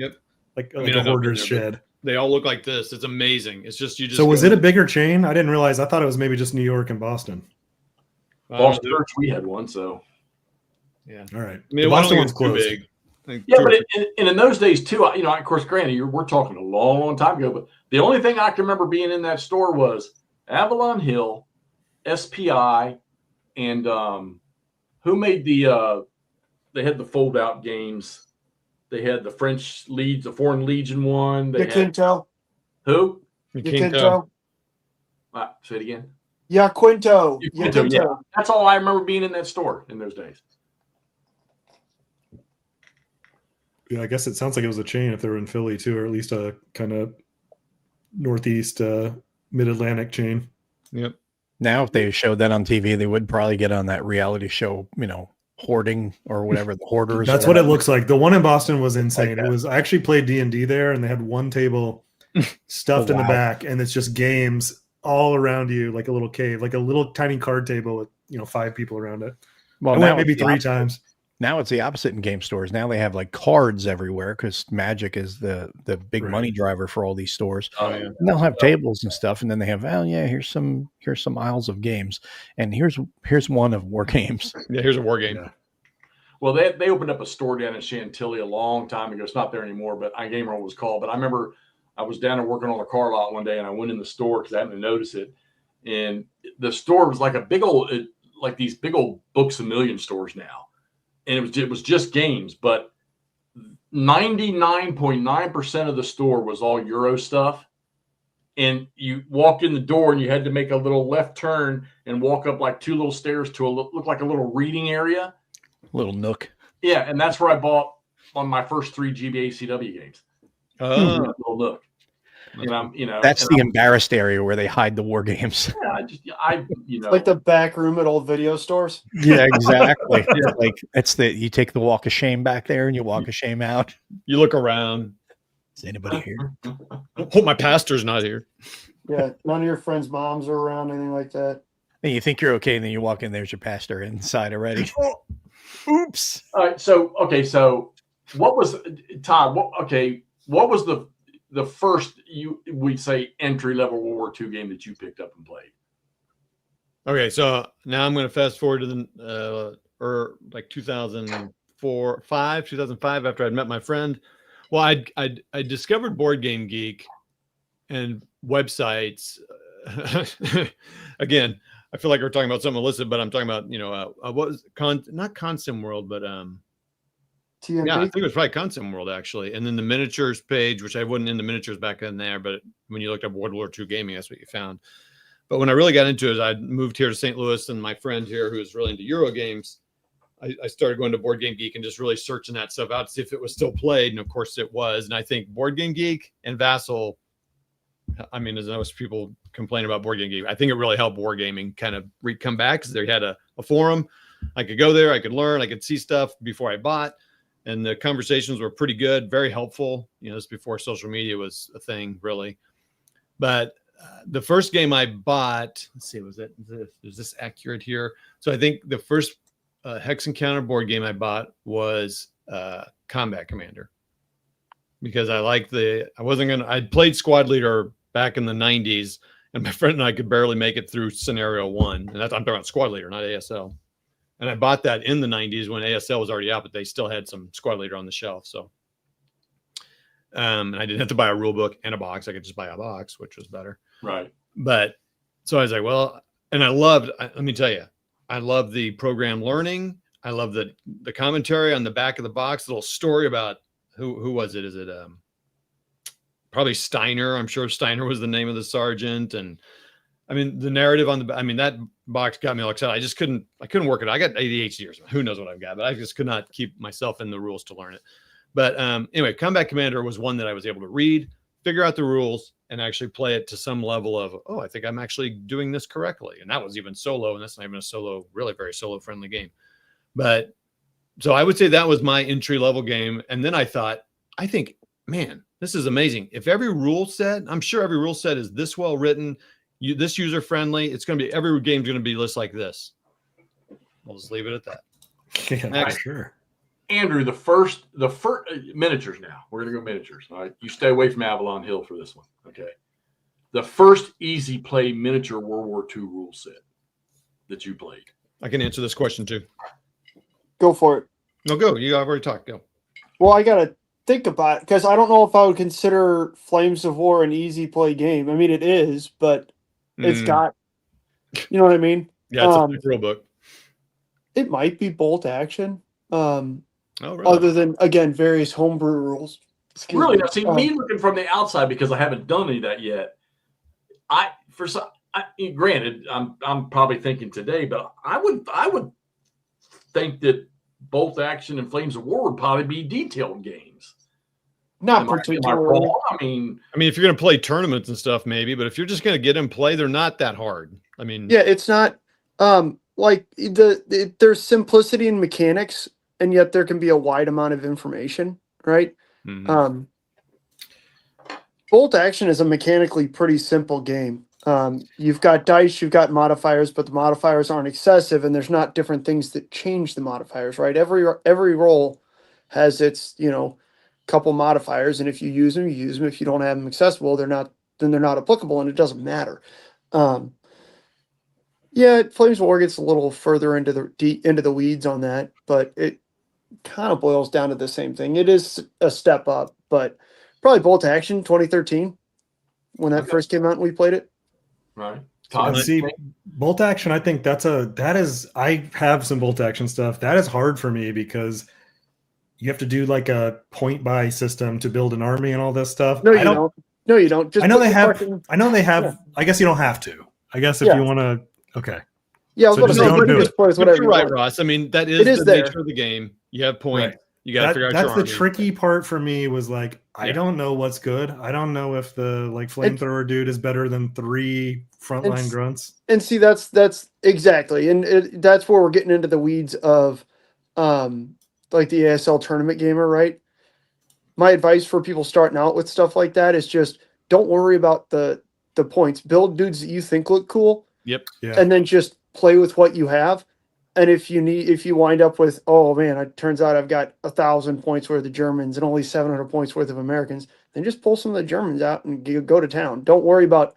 a hoarder's shed. They all look like this. It's amazing. It's just you just. So was it a bigger chain? I didn't realize. I thought it was maybe just New York and Boston. Boston Church, we had one, so. Yeah. All right. I mean, the Boston one's closed. Big. Yeah, but and in those days too, you know, of course, granted, we're talking a long, long time ago, but the only thing I can remember being in that store was Avalon Hill, SPI, and who made they had the fold out games. They had the French Legion, the Foreign Legion one. They Quinto. Who? Quinto. Say it again. Yeah, Quinto. Quinto. Yeah. That's all I remember being in that store in those days. Yeah, I guess it sounds like it was a chain if they were in Philly too, or at least a kind of northeast mid-Atlantic chain. Yep. Now, if they showed that on TV, they would probably get on that reality show, you know, hoarding or whatever, the hoarders. That's what it looks like. The one in Boston was insane. Like it was. I actually played D&D there, and they had one table stuffed in the back, and it's just games all around you, like a little cave, like a little tiny card table with 5 people around it. Well, I went maybe 3 times. Now it's the opposite in game stores. Now they have like cards everywhere because Magic is the big money driver for all these stores. Oh, yeah. And they'll have tables and stuff, and then they have, here's some aisles of games, and here's one of war games. Yeah, here's a war game. Yeah. Well, they opened up a store down in Chantilly a long time ago. It's not there anymore, but I can't remember what it was called. But I remember I was down there working on a car lot one day, and I went in the store because I happened to notice it, and the store was like a big old, like these big old Books A Million stores now. And it was just games, but 99.9% of the store was all Euro stuff. And you walked in the door and you had to make a little left turn and walk up like 2 little stairs to look like a little reading area. Little nook. Yeah, and that's where I bought on my first 3 GBA CW games. Little nook. That's the embarrassed area where they hide the war games. Yeah, like the back room at old video stores. Yeah, exactly. Like you take the walk of shame back there and you walk of shame out. You look around. Is anybody here? Hope my pastor's not here. Yeah, none of your friends' moms are around, anything like that. And you think you're okay, and then you walk in, there's your pastor inside already. Oops. All right. So what was Todd? What was the first we'd say entry level World War II game that you picked up and played? Okay, so now I'm going to fast forward to the like 2005 2005, after I'd met my friend. Well, I discovered Board Game Geek and websites. Again, I feel like we're talking about something illicit, but I'm talking about, what was not Consim World, but TMP? yeah, I think it was probably Consim World actually. And then the miniatures page, which I wasn't into miniatures back in there, but when you looked up World War II gaming, that's what you found. But when I really got into it, I moved here to St. Louis, and my friend here, who was really into Euro games, I started going to Board Game Geek and just really searching that stuff out to see if it was still played. And of course it was. And I think Board Game Geek and Vassal, I mean, as most people complain about Board Game Geek, I think it really helped wargaming kind of come back, because they had a forum. I could go there, I could learn, I could see stuff before I bought. And the conversations were pretty good, very helpful. This before social media was a thing, really. But the first game I bought, let's see, is this accurate here? So I think the first Hex Encounter board game I bought was Combat Commander, because I'd played Squad Leader back in the 90s, and my friend and I could barely make it through scenario 1. And I'm talking about Squad Leader, not ASL. And I bought that in the 90s when ASL was already out, but they still had some Squad Leader on the shelf. So, and I didn't have to buy a rule book and a box. I could just buy a box, which was better. Right. But so I was like, well, and let me tell you, I love the program learning. I love the commentary on the back of the box, little story about who was it? Is it probably Steiner? I'm sure Steiner was the name of the sergeant. And I mean, the narrative on that box got me all excited. I couldn't work it. I got ADHD or something. Who knows what I've got, but I just could not keep myself in the rules to learn it. But anyway, Combat Commander was one that I was able to read, figure out the rules, and actually play it to some level of, oh, I think I'm actually doing this correctly. And that was even solo, and that's not even a solo, really very solo friendly game. But so I would say that was my entry level game. And then I think, man, this is amazing. If every rule set, I'm sure every rule set is this well written, this user friendly, it's going to be, every game's going to be just like this. We'll just leave it at that. Yeah, Next. sure. Andrew, the first miniatures now. We're going to go miniatures. All right. You stay away from Avalon Hill for this one. Okay. The first easy play miniature World War II rule set that you played. I can answer this question too. Go for it. No, go. I've already talked. Go. Well, I got to think about it, because I don't know if I would consider Flames of War an easy play game. I mean, it is, but it's got, you know what I mean? Yeah, it's a rule book. It might be bolt action. Oh, really? Other than, again, various homebrew rules. Really? Now, see, me looking from the outside, because I haven't done any of that yet. Granted, I'm probably thinking today, but I would think that Bolt Action and Flames of War would probably be detailed games. Not particularly. wrong? I mean, if you're going to play tournaments and stuff, maybe, but if you're just going to get in play, they're not that hard. I mean, yeah, it's not like there's simplicity in mechanics, and yet there can be a wide amount of information, right? Mm-hmm. Bolt Action is a mechanically pretty simple game. You've got dice, you've got modifiers, but the modifiers aren't excessive, and there's not different things that change the modifiers, right? Every roll has its, couple modifiers, and if you use them, you use them. If you don't have them accessible, they're not applicable, and it doesn't matter. Yeah, Flames of War gets a little further into the weeds on that, but it kind of boils down to the same thing. It is a step up, but probably Bolt Action 2013 when that first came out and we played it. Right. See, Bolt Action, I think I have some Bolt Action stuff. That is hard for me because you have to do like a point buy system to build an army and all this stuff. No, you don't. No, you don't. Just I know they have. Yeah. I guess you don't have to. I guess if you want to. Okay. Yeah, I was So going to say, But you're right, Ross. I mean, that is the nature of the game. You have points. Right. You got to figure out your That's the army. tricky part for me was like, I don't know what's good. I don't know if the flamethrower dude is better than 3 frontline grunts. And see, that's exactly. And that's where we're getting into the weeds of like the ASL tournament gamer, right? My advice for people starting out with stuff like that is just don't worry about the points. Build dudes that you think look cool. Yep. Yeah. And then just play with what you have. And if you wind up with, oh man, it turns out I've got 1,000 points worth of Germans and only 700 points worth of Americans, then just pull some of the Germans out and go to town. Don't worry about.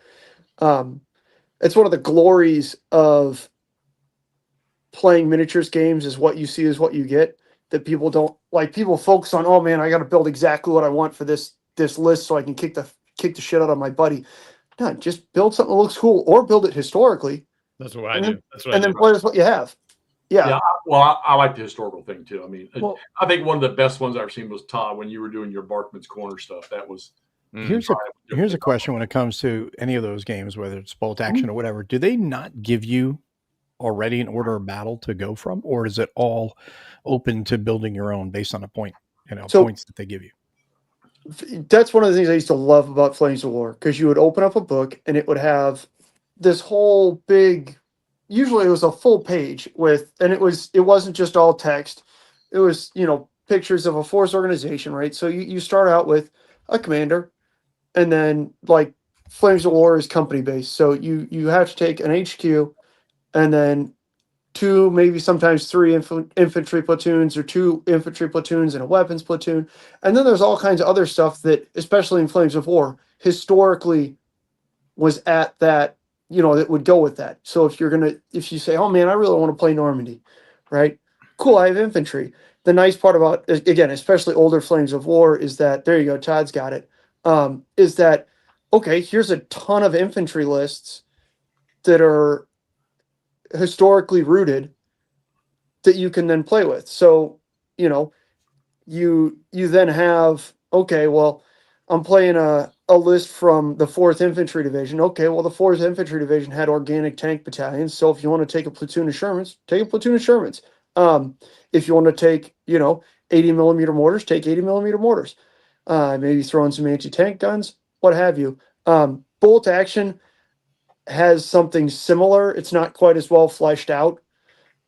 It's one of the glories of playing miniatures games is what you see is what you get. that people don't like. People focus on, oh man, I got to build exactly what I want for this list so I can kick the shit out of my buddy. No, just build something that looks cool, or build it historically. That's what I And do. then- That's what I And do. then play with what you have. Yeah. I like the historical thing too. I mean, Well- I think one of the best ones I've ever seen was Todd when you were doing your Barkman's Corner stuff. That was Here's a question when it comes to any of those games, whether it's bolt action or whatever. Do they not give you already an order of battle to go from, or is it all open to building your own based on a point, So- points that they give you? That's one of the things I used to love about Flames of War, because you would open up a book and it would have this whole big, usually it was a full page and it wasn't just all text. It was, pictures of a force organization, right? So you start out with a commander, and then like Flames of War is company based. So you have to take an HQ and then 2, maybe sometimes 3 infantry platoons, or 2 infantry platoons and a weapons platoon. And then there's all kinds of other stuff that, especially in Flames of War, historically was at that, that would go with that. So if you say, oh man, I really want to play Normandy, right? Cool, I have infantry. The nice part about, again, especially older Flames of War, is that, there you go, Todd's got it, is that, okay, here's a ton of infantry lists that are historically rooted that you can then play with. So, you then have, okay, well, I'm playing a list from the 4th Infantry Division. Okay, well, the 4th Infantry Division had organic tank battalions. So if you want to take a platoon of Shermans, take a platoon of Shermans. If you want to take, 80 millimeter mortars, take 80 millimeter mortars. Maybe throw in some anti-tank guns, what have you. Bolt action has something similar. It's not quite as well fleshed out.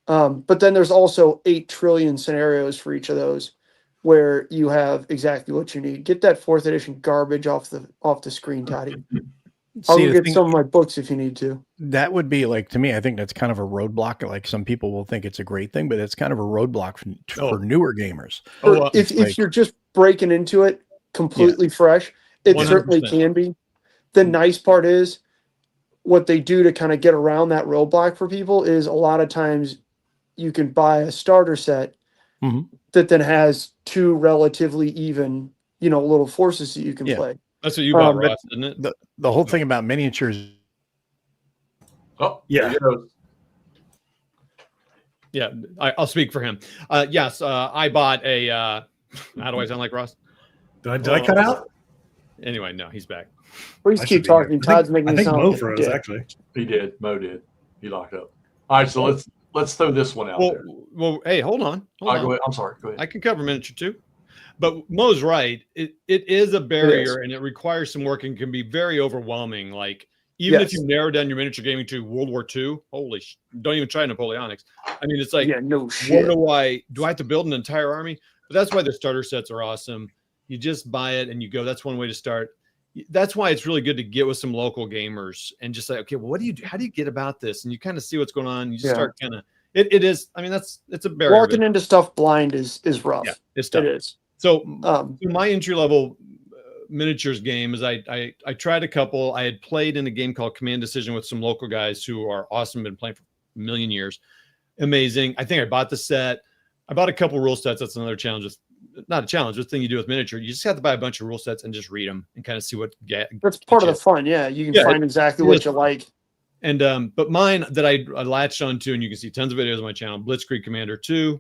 But then there's also 8 trillion scenarios for each of those, where you have exactly what you need. Get that 4th edition garbage off the screen, Toddy. I'll See, go the get thing- some of my books if you need to. That would be like, to me, I think that's kind of a roadblock. Like, some people will think it's a great thing, but it's kind of a roadblock for newer gamers. Or if you're just breaking into it completely fresh, it 100%. certainly can be. The nice part is, what they do to kind of get around that roadblock for people is, a lot of times you can buy a starter set Mhm. that then has 2 relatively even, little forces that you can Yeah. play. That's what you bought, but- Ross, isn't it? The whole thing about miniatures, Oh, Yeah. there he goes. Yeah, I'll speak for him. Yes, I bought a. How do I sound like Ross? Did I cut out? Anyway, no, he's back. Please I keep should be here. talking. Todd's making I me think sound Mo like a froze, dick. actually. He did. Mo did. He locked up. All right, so let's throw this one out there. Well, hey, hold on. Go ahead. I'm sorry. Go ahead. I can cover miniature too. But Mo's right. It is a barrier, and it requires some work and can be very overwhelming. Like, even if Yes. you narrow down your miniature gaming to World War II, don't even try Napoleonics. I mean, it's like, Yeah, no what shit. do I have to build an entire army? But that's why the starter sets are awesome. You just buy it and you go. That's one way to start. That's why it's really good to get with some local gamers and just say, okay, well, what do you do? How do you get about this? And you kind of see what's going on. You just start kind of. It is. I mean, it's a barrier. Walking into stuff blind is rough. Yeah, it's tough. It is. So Um, my entry level miniatures game is I tried a couple. I had played in a game called Command Decision with some local guys who are awesome, been playing for a million years. Amazing. I think I bought the set. I bought a couple rule sets. That's another challenge. It's not a challenge. It's the thing you do with miniature. You just have to buy a bunch of rule sets and just read them and kind of see what get. that's part of the fun. Yeah, you can find exactly what you like. And but mine that I latched onto, and you can see tons of videos on my channel, Blitzkrieg Commander 2.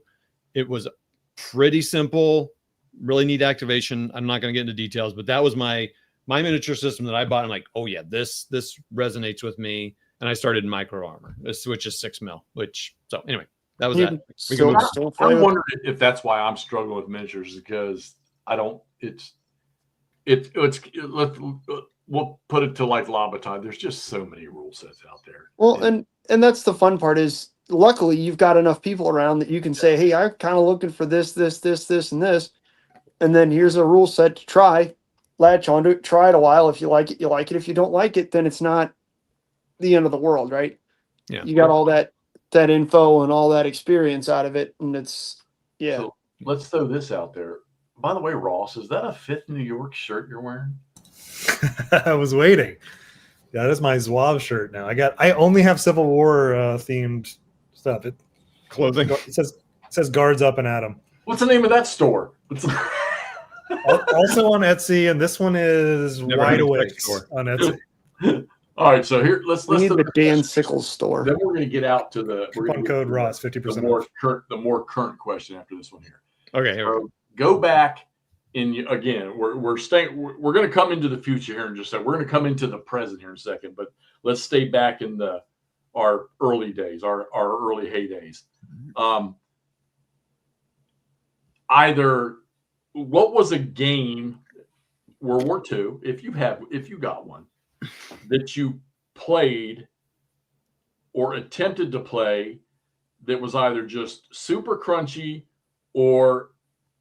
It was pretty simple, really neat activation. I'm not going to get into details, but that was my miniature system that I bought. I'm like, oh yeah, this resonates with me. And I started in micro armor, which is 6 mil. So anyway, that was that. We can move on. I'm wondering if that's why I'm struggling with miniatures, because I don't. We'll put it to like Lobotai. There's just so many rule sets out there. Well, and that's the fun part is, luckily you've got enough people around that you can say, hey, I'm kind of looking for this, and this. And then here's a rule set to try. Latch onto it, try it a while. If you like it, you like it. If you don't like it, then it's not the end of the world, right? Yeah. You got all that info and all that experience out of it. And it's, yeah. So let's throw this out there. By the way, Ross, is that a 5th New York shirt you're wearing? I was waiting. Yeah, that's my Zouave shirt now. I only have Civil War themed stuff. Clothing. It says guards up and at 'em. What's the name of that store? Also on Etsy, and this one is Never Wide heard of Awake sex store. on Etsy. All right, so here let's We need do the Dan Sickles store. Then we're going to get out to the we're Coupon gonna get code to Ross, the 50% more off. current question after this one here. Okay, here we go. So go back in again. We're staying. We're going to come into the future here in just a second. We're going to come into the present here in a second, but let's stay back in our early days, our early heydays. Either what was a game, World War II, if you got one, that you played or attempted to play that was either just super crunchy or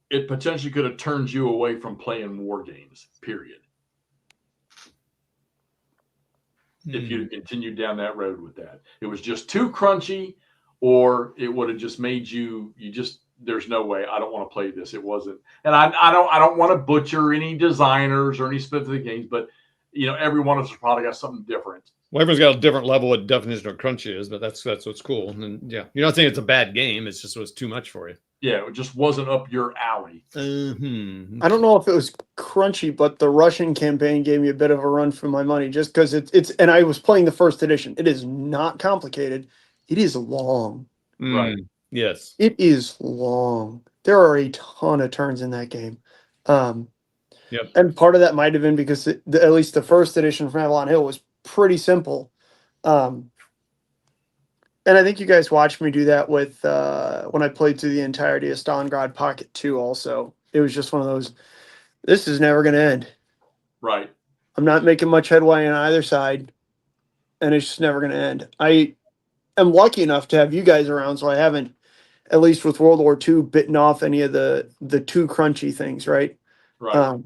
it potentially could have turned you away from playing war games, period. If you continued down that road with that, it was just too crunchy, or it would have just made you just, there's no way, I don't want to play this. It wasn't, and I don't want to butcher any designers or any specific games, but every one of us probably got something different. Well, everyone's got a different level of definition of crunchy is, but that's what's cool. And yeah, you're not saying it's a bad game. It's just it was too much for you. Yeah, it just wasn't up your alley. I don't know if it was crunchy, but the Russian campaign gave me a bit of a run for my money just because it's and I was playing the first edition. It is not complicated. It is long. Right. Yes. It is long. There are a ton of turns in that game. Yep. And part of that might have been because at least the first edition from Avalon Hill was pretty simple. And I think you guys watched me do that with when I played through the entirety of Stalingrad Pocket 2 also. It was just one of those, this is never going to end. Right. I'm not making much headway on either side, and it's just never going to end. I am lucky enough to have you guys around, so I haven't, at least with World War II, bitten off any of the too crunchy things, right? Right.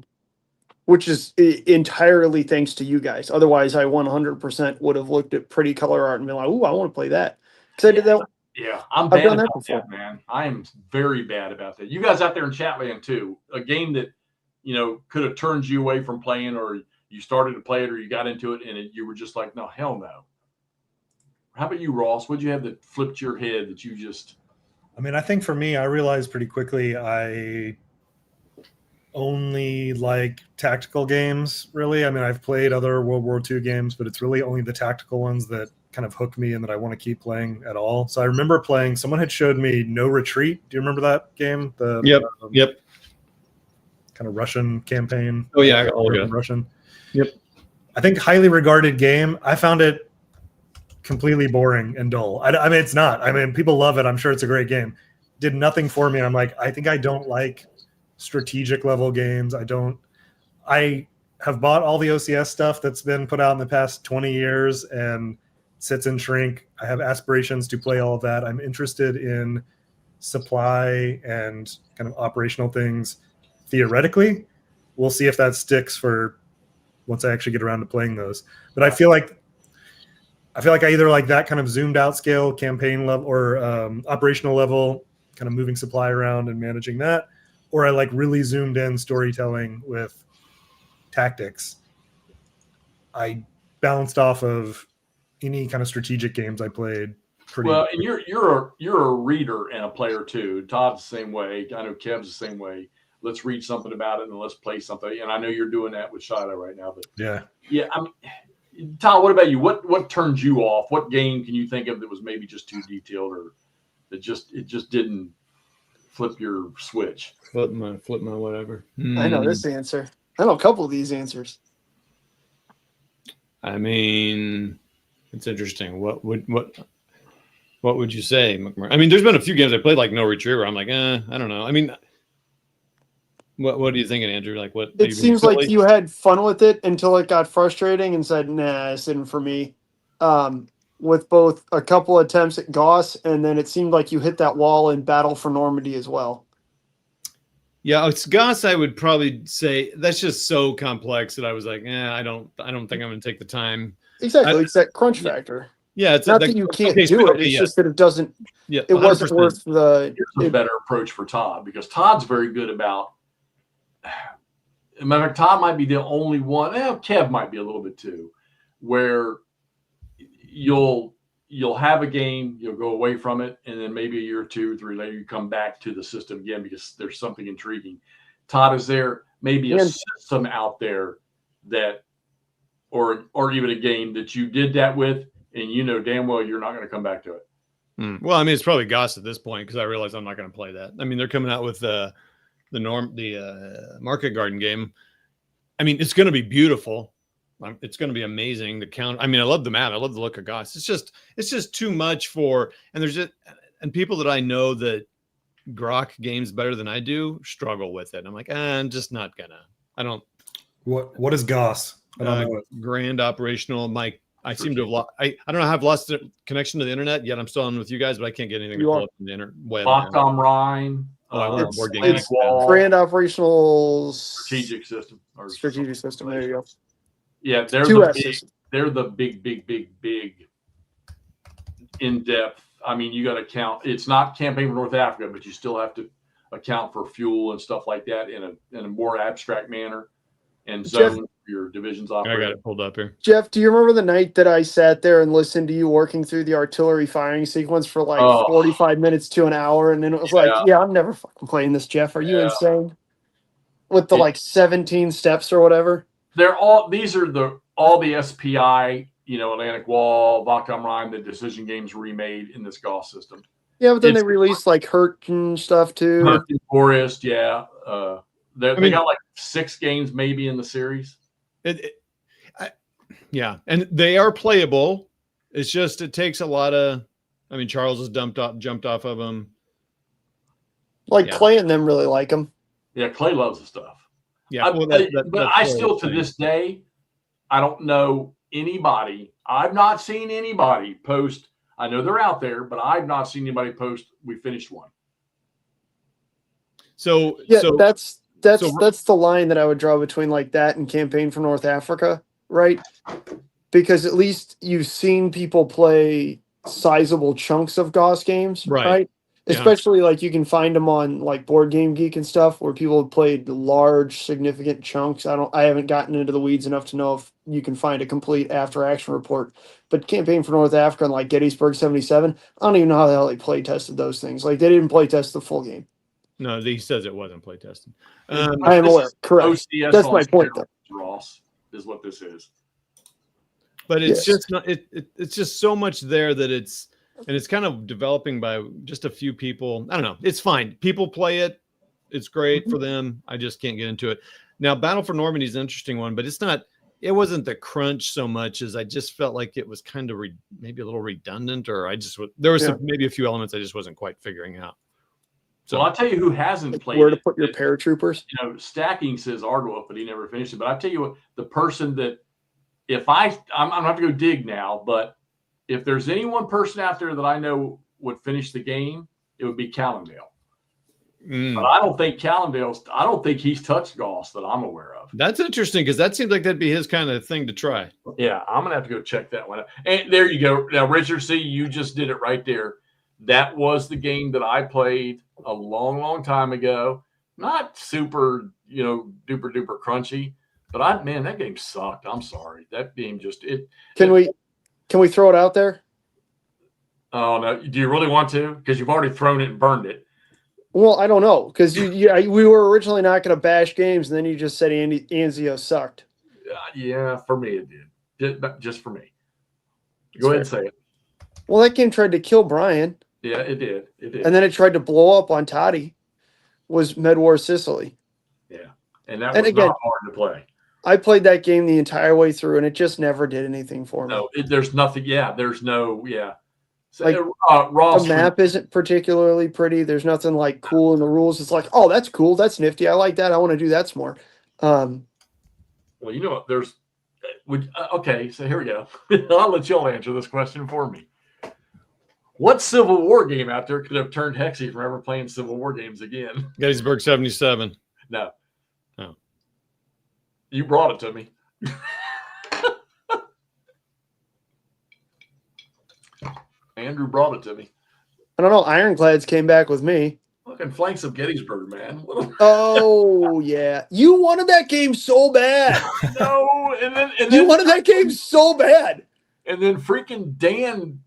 Which is entirely thanks to you guys. Otherwise, I 100% would have looked at pretty color art and been like, "Ooh, I want to play that." Because I did that. Yeah, I'm I've bad done that about before. that, man. I am very bad about that. You guys out there in Chatland too, a game that could have turned you away from playing, or you started to play it, or you got into it, and you were just like, "No, hell no." How about you, Ross? What'd you have that flipped your head that you just? I mean, I think for me, I realized pretty quickly I only like tactical games, really. I mean, I've played other World War II games, but it's really only the tactical ones that kind of hook me and that I want to keep playing at all. So I remember playing, someone had showed me No Retreat. Do you remember that game? Yep. Kind of Russian campaign. Oh, yeah. Russian. Yep. I think highly regarded game. I found it completely boring and dull. I mean, it's not. I mean, people love it. I'm sure it's a great game. Did nothing for me. I'm like, I think I don't like strategic level games. I have bought all the OCS stuff that's been put out in the past 20 years and sits and shrink. I have aspirations to play all of that. I'm interested in supply and kind of operational things theoretically. We'll see if that sticks for once I actually get around to playing those. But I feel like I either like that kind of zoomed out scale campaign level or operational level, kind of moving supply around and managing that, or I like really zoomed in storytelling with tactics. I bounced off of any kind of strategic games I played. Well, and you're a reader and a player too. Todd's the same way. I know Kev's the same way. Let's read something about it and let's play something. And I know you're doing that with Shiloh right now. But yeah. I mean, Todd, what about you? What turned you off? What game can you think of that was maybe just too detailed, or that it just didn't flip your switch? Flip my whatever. I know this answer. I know a couple of these answers. I mean, it's interesting. What would you say, McMurray? I mean, there's been a few games I played like No Retreat where I'm like, I don't know. I mean, what are you thinking, Andrew? Like, what? It seems like you had fun with it until it got frustrating and said, "Nah, this isn't for me." With both a couple attempts at Goss, and then it seemed like you hit that wall in Battle for Normandy as well. Yeah, it's Goss. I would probably say that's just so complex that I was like, I don't think I'm going to take the time. Exactly, it's that crunch factor. Yeah, it's not that you can't do it. It's just that it doesn't. Yeah, it wasn't worth the. Here's a better approach for Todd, because Todd's very good about. Matter of fact, Todd might be the only one. Kev might be a little bit too, where you'll you'll have a game, you'll go away from it, and then maybe a year or 2 or 3 later, you come back to the system again because there's something intriguing. Todd, is there maybe a system out there that, or even a game that you did that with, and you know damn well you're not going to come back to it? Well, I mean, it's probably Goss at this point because I realize I'm not going to play that. I mean, they're coming out with the Market Garden game. I mean, it's going to be beautiful. It's going to be amazing. The count. I mean, I love the map. I love the look of Goss. It's just too much for. And there's just and people that I know that grok games better than I do struggle with it. I'm like, I'm just not gonna. I don't. What is Goss? I don't know. Grand operational. I seem to have lost. I don't know. I've lost the connection to the internet yet. I'm still on with you guys, but I can't get anything to pull up from the internet. Bottom Rhine. It's Grand Operational Strategic System. Strategic System. There you go. Yeah, they're the big in-depth. I mean, you got to count. It's not Campaign for North Africa, but you still have to account for fuel and stuff like that in a more abstract manner. And zone your divisions operate. I got it pulled up here. Jeff, do you remember the night that I sat there and listened to you working through the artillery firing sequence for like 45 minutes to an hour? And then it was I'm never fucking playing this, Jeff. Are you insane? With the 17 steps or whatever. These are all the SPI, Atlantic Wall, Bach am Rhein, the decision games remade in this Goss system. Yeah, but then they released like Hurt and stuff too. Hurt and Forest, yeah. They got like 6 games maybe in the series. Yeah, and they are playable. It's just it takes a lot of. I mean, Charles has jumped off of them. Clay and them really like them. Yeah, Clay loves the stuff. Yeah, but I still to this day, I don't know anybody. I've not seen anybody post. I know they're out there, but I've not seen anybody post. We finished one. So that's the line that I would draw between like that and Campaign for North Africa, right? Because at least you've seen people play sizable chunks of Goss games, right? Especially like you can find them on like Board Game Geek and stuff where people have played large, significant chunks. I haven't gotten into the weeds enough to know if you can find a complete after action report. But Campaign for North Africa and like Gettysburg 77, I don't even know how the hell they play tested those things. Like they didn't play test the full game. No, he says it wasn't play tested. I am aware. Correct. OCS That's my point, though. Ross is what this is. But it's just not. It's just so much there that it's kind of developing by just a few people. I don't know. It's fine. People play it. It's great for them. I just can't get into it. Now, Battle for Normandy is an interesting one, but it's not. It wasn't the crunch so much as I just felt like it was kind of maybe a little redundant, or there was maybe a few elements I just wasn't quite figuring out. So I'll tell you who hasn't played. Where to put your paratroopers? Stacking says Ardwolf, but he never finished it. But I'll tell you what, the person that I'm gonna have to go dig now, but if there's any one person out there that I know would finish the game, it would be Callendale. But I don't think he's touched Goss that I'm aware of. That's interesting because that seems like that'd be his kind of thing to try. Yeah, I'm gonna have to go check that one out. And there you go. Now, Richard, see, you just did it right there. That was the game that I played a long, long time ago. Not super, duper duper crunchy, but that game sucked. I'm sorry. That game Can we throw it out there? Oh no! Do you really want to? Because you've already thrown it and burned it. Well, I don't know because we were originally not going to bash games, and then you just said Anzio sucked. Yeah, for me it did. Just for me. Go ahead and say it. Well, that game tried to kill Brian. Yeah, it did. And then it tried to blow up on Toddy. Was MedWar Sicily. Yeah, and that was not hard to play. I played that game the entire way through, and it just never did anything for me. No, there's nothing. Yeah, there's no. Yeah. So, Ross, the map isn't particularly pretty. There's nothing like cool in the rules. It's like, oh, that's cool. That's nifty. I like that. I want to do that some more. Well, you know what? Okay, so here we go. I'll let y'all answer this question for me. What Civil War game out there could have turned Hexy from ever playing Civil War games again? Gettysburg 77. No. Oh. You brought it to me. Andrew brought it to me. I don't know. Ironclads came back with me. Fucking flanks of Gettysburg, man. Oh, yeah. You wanted that game so bad. No. And then you wanted that game so bad. And then freaking Dan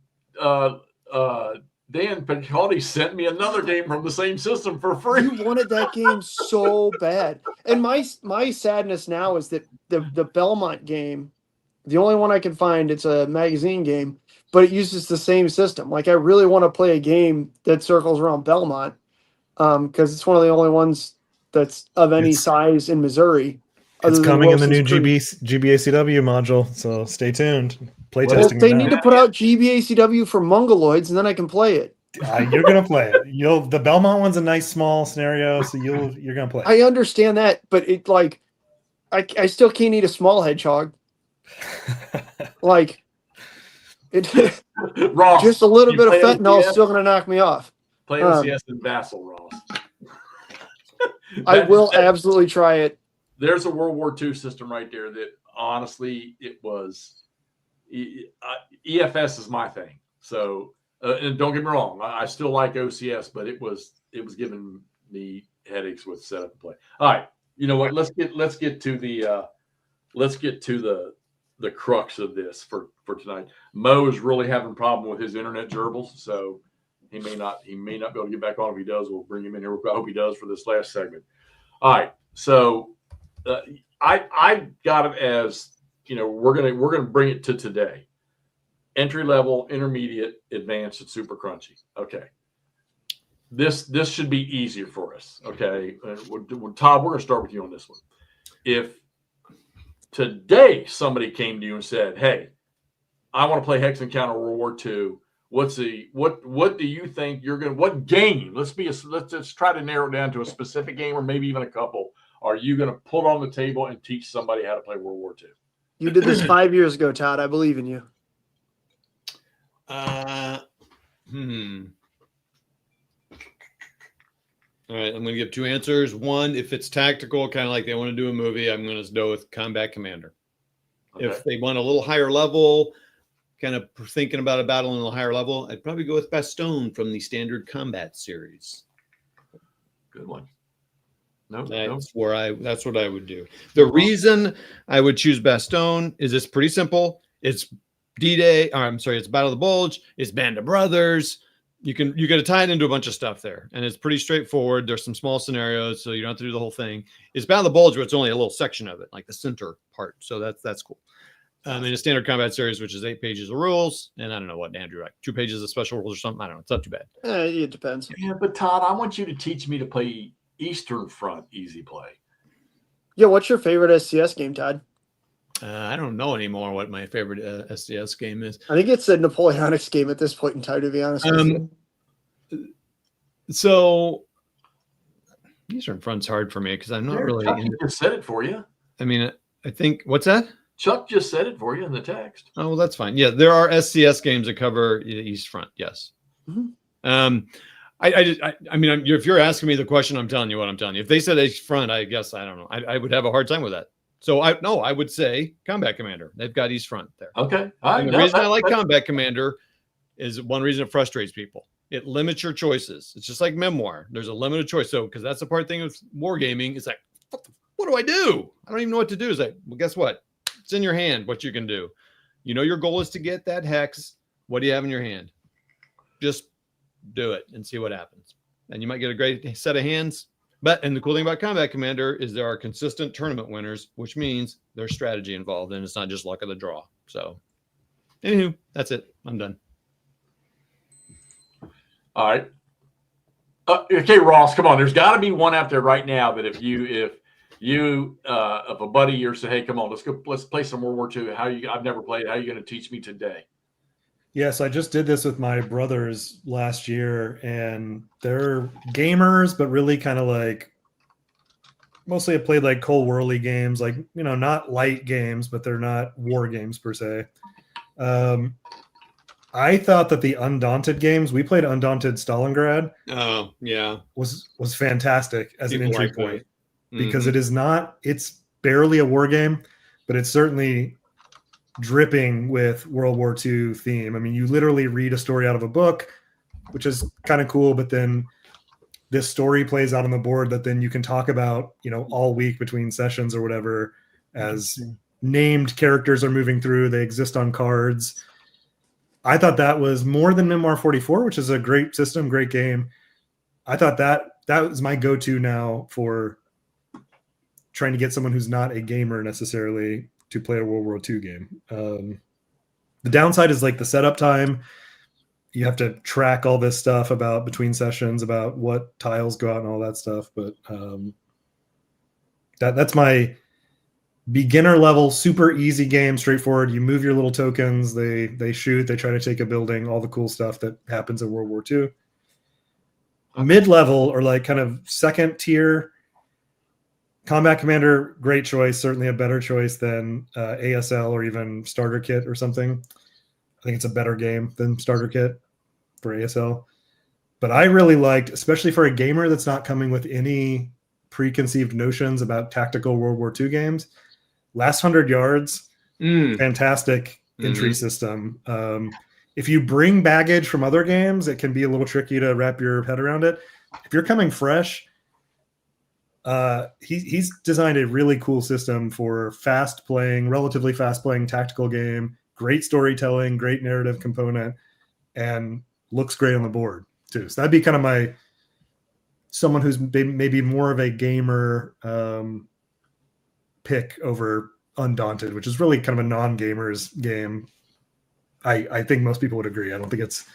Dan Picciotti sent me another game from the same system for free. You wanted that game so bad. And my sadness now is that the Belmont game, the only one I can find, it's a magazine game, but it uses the same system. Like, I really want to play a game that circles around Belmont, because it's one of the only ones that's of any size in Missouri. It's coming in the new Wilson's Creek. GBACW module, so stay tuned. Well, Playtesting. they need to put out GBACW for Mongoloids, and then I can play it. You're gonna play it. The Belmont one's a nice small scenario, so you're gonna play it. I understand that, but it like I still can't eat a small hedgehog. Like it, Ross, just a little you bit of play fentanyl is OCS? still gonna knock me off. Play OCS and Vassal, Ross. I will absolutely try it. There's a World War II system right there that honestly, it was EFS is my thing. So, and don't get me wrong, I still like OCS, but it was giving me headaches with setup and play. All right, you know what? Let's get to the crux of this for tonight. Mo is really having a problem with his internet gerbils, so he may not be able to get back on. If he does, we'll bring him in here. I hope he does for this last segment. All right, so I got it as, you know, we're gonna bring it to today. Entry level, intermediate, advanced, and super crunchy. Okay, this should be easier for us. Okay, Todd, we're gonna start with you on this one. If today somebody came to you and said, "Hey, I want to play Hex Encounter World War II. What do you think you're gonna? What game? Let's just try to narrow it down to a specific game, or maybe even a couple. Are you gonna put on the table and teach somebody how to play World War II?" You did this 5 years ago, Todd. I believe in you. All right, I'm going to give two answers. One, if it's tactical, kind of like they want to do a movie, I'm going to go with Combat Commander. Okay. If they want a little higher level, kind of thinking about a battle on a higher level, I'd probably go with Bastogne from the Standard Combat series. Good one. That's what I would do. The reason I would choose Bastogne is it's pretty simple. It's D-Day. It's Battle of the Bulge. It's Band of Brothers. You got to tie it into a bunch of stuff there, and it's pretty straightforward. There's some small scenarios, so you don't have to do the whole thing. It's Battle of the Bulge, where it's only a little section of it, like the center part. So that's cool. In a Standard Combat series, which is 8 pages of rules, and I don't know what Andrew, like 2 pages of special rules or something. I don't know. It's not too bad. It depends. Yeah, but Todd, I want you to teach me to play Eastern Front easy play. Yeah, what's your favorite SCS game, Todd? I don't know anymore what my favorite SCS game is. I think it's a Napoleonics game at this point in time, to be honest with you. So Eastern Front's hard for me because I'm not really. Chuck just said it for you. I mean, I think what's that? Chuck just said it for you in the text. Oh, well, that's fine. Yeah, there are SCS games that cover the East Front. Yes. Mm-hmm. I mean, if you're asking me the question, I'm telling you what I'm telling you. If they said East Front, I guess I don't know. I would have a hard time with that. So I would say Combat Commander. They've got East Front there. Okay. The reason I like Combat Commander is one reason it frustrates people. It limits your choices. It's just like Memoir. There's a limited choice. So because that's the part thing with wargaming. It's like, what do I do? I don't even know what to do. It's like, well, guess what? It's in your hand what you can do. You know your goal is to get that hex. What do you have in your hand? Just do it and see what happens. And you might get a great set of hands. And the cool thing about Combat Commander is there are consistent tournament winners, which means there's strategy involved, and it's not just luck of the draw. So, anywho, that's it. I'm done. All right. Okay, Ross, come on. There's got to be one out there right now that if a buddy here say, "Hey, come on, let's play some World War II." I've never played. How are you going to teach me today? Yes, I just did this with my brothers last year, and they're gamers, but really kind of like mostly I played like Cold Whirly games, like, you know, not light games, but they're not war games per se. I thought that the Undaunted games, we played Undaunted Stalingrad. Oh, yeah. Was fantastic as an entry point because Mm-hmm. it's barely a war game, but it's certainly dripping with World War II theme. I mean, you literally read a story out of a book, which is kind of cool, but then this story plays out on the board that then you can talk about, you know, all week between sessions or whatever, as named characters are moving through. They exist on cards. I thought that was more than Memoir 44, which is a great system, great game. I thought that was my go-to now for trying to get someone who's not a gamer necessarily to play a World War II game. The downside is like the setup time. You have to track all this stuff about between sessions, about what tiles go out and all that stuff. But that's my beginner level, super easy game, straightforward. You move your little tokens, they shoot, they try to take a building, all the cool stuff that happens in World War II. Mid-level or like kind of second tier Combat Commander, great choice, certainly a better choice than ASL or even Starter Kit or something. I think it's a better game than Starter Kit for ASL. But I really liked, especially for a gamer that's not coming with any preconceived notions about tactical World War II games, Last 100 Yards, fantastic entry system. If you bring baggage from other games, it can be a little tricky to wrap your head around it. If you're coming fresh, he's designed a really cool system for relatively fast playing tactical game, great storytelling, great narrative component, and looks great on the board too. So that'd be kind of someone who's maybe more of a gamer pick over Undaunted, which is really kind of a non-gamers game. I think most people would agree. I don't think it's,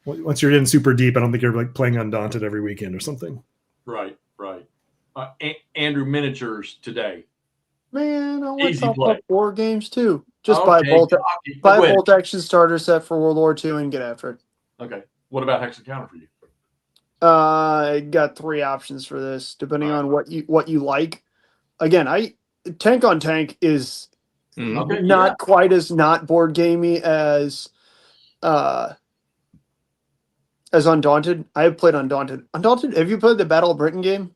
once you're in super deep, I don't think you're like playing Undaunted every weekend or something. Right. Andrew, miniatures today. Man, I want Easy to play. up war games too. Just Okay, buy a go ahead. bolt action starter set for World War II and get after it. Okay. What about Hex and Counter for you? I got 3 options for this, depending on what you like. Again, tank on tank is Okay, not quite as not board gamey as Undaunted. I have played Undaunted. Undaunted, have you played the Battle of Britain game?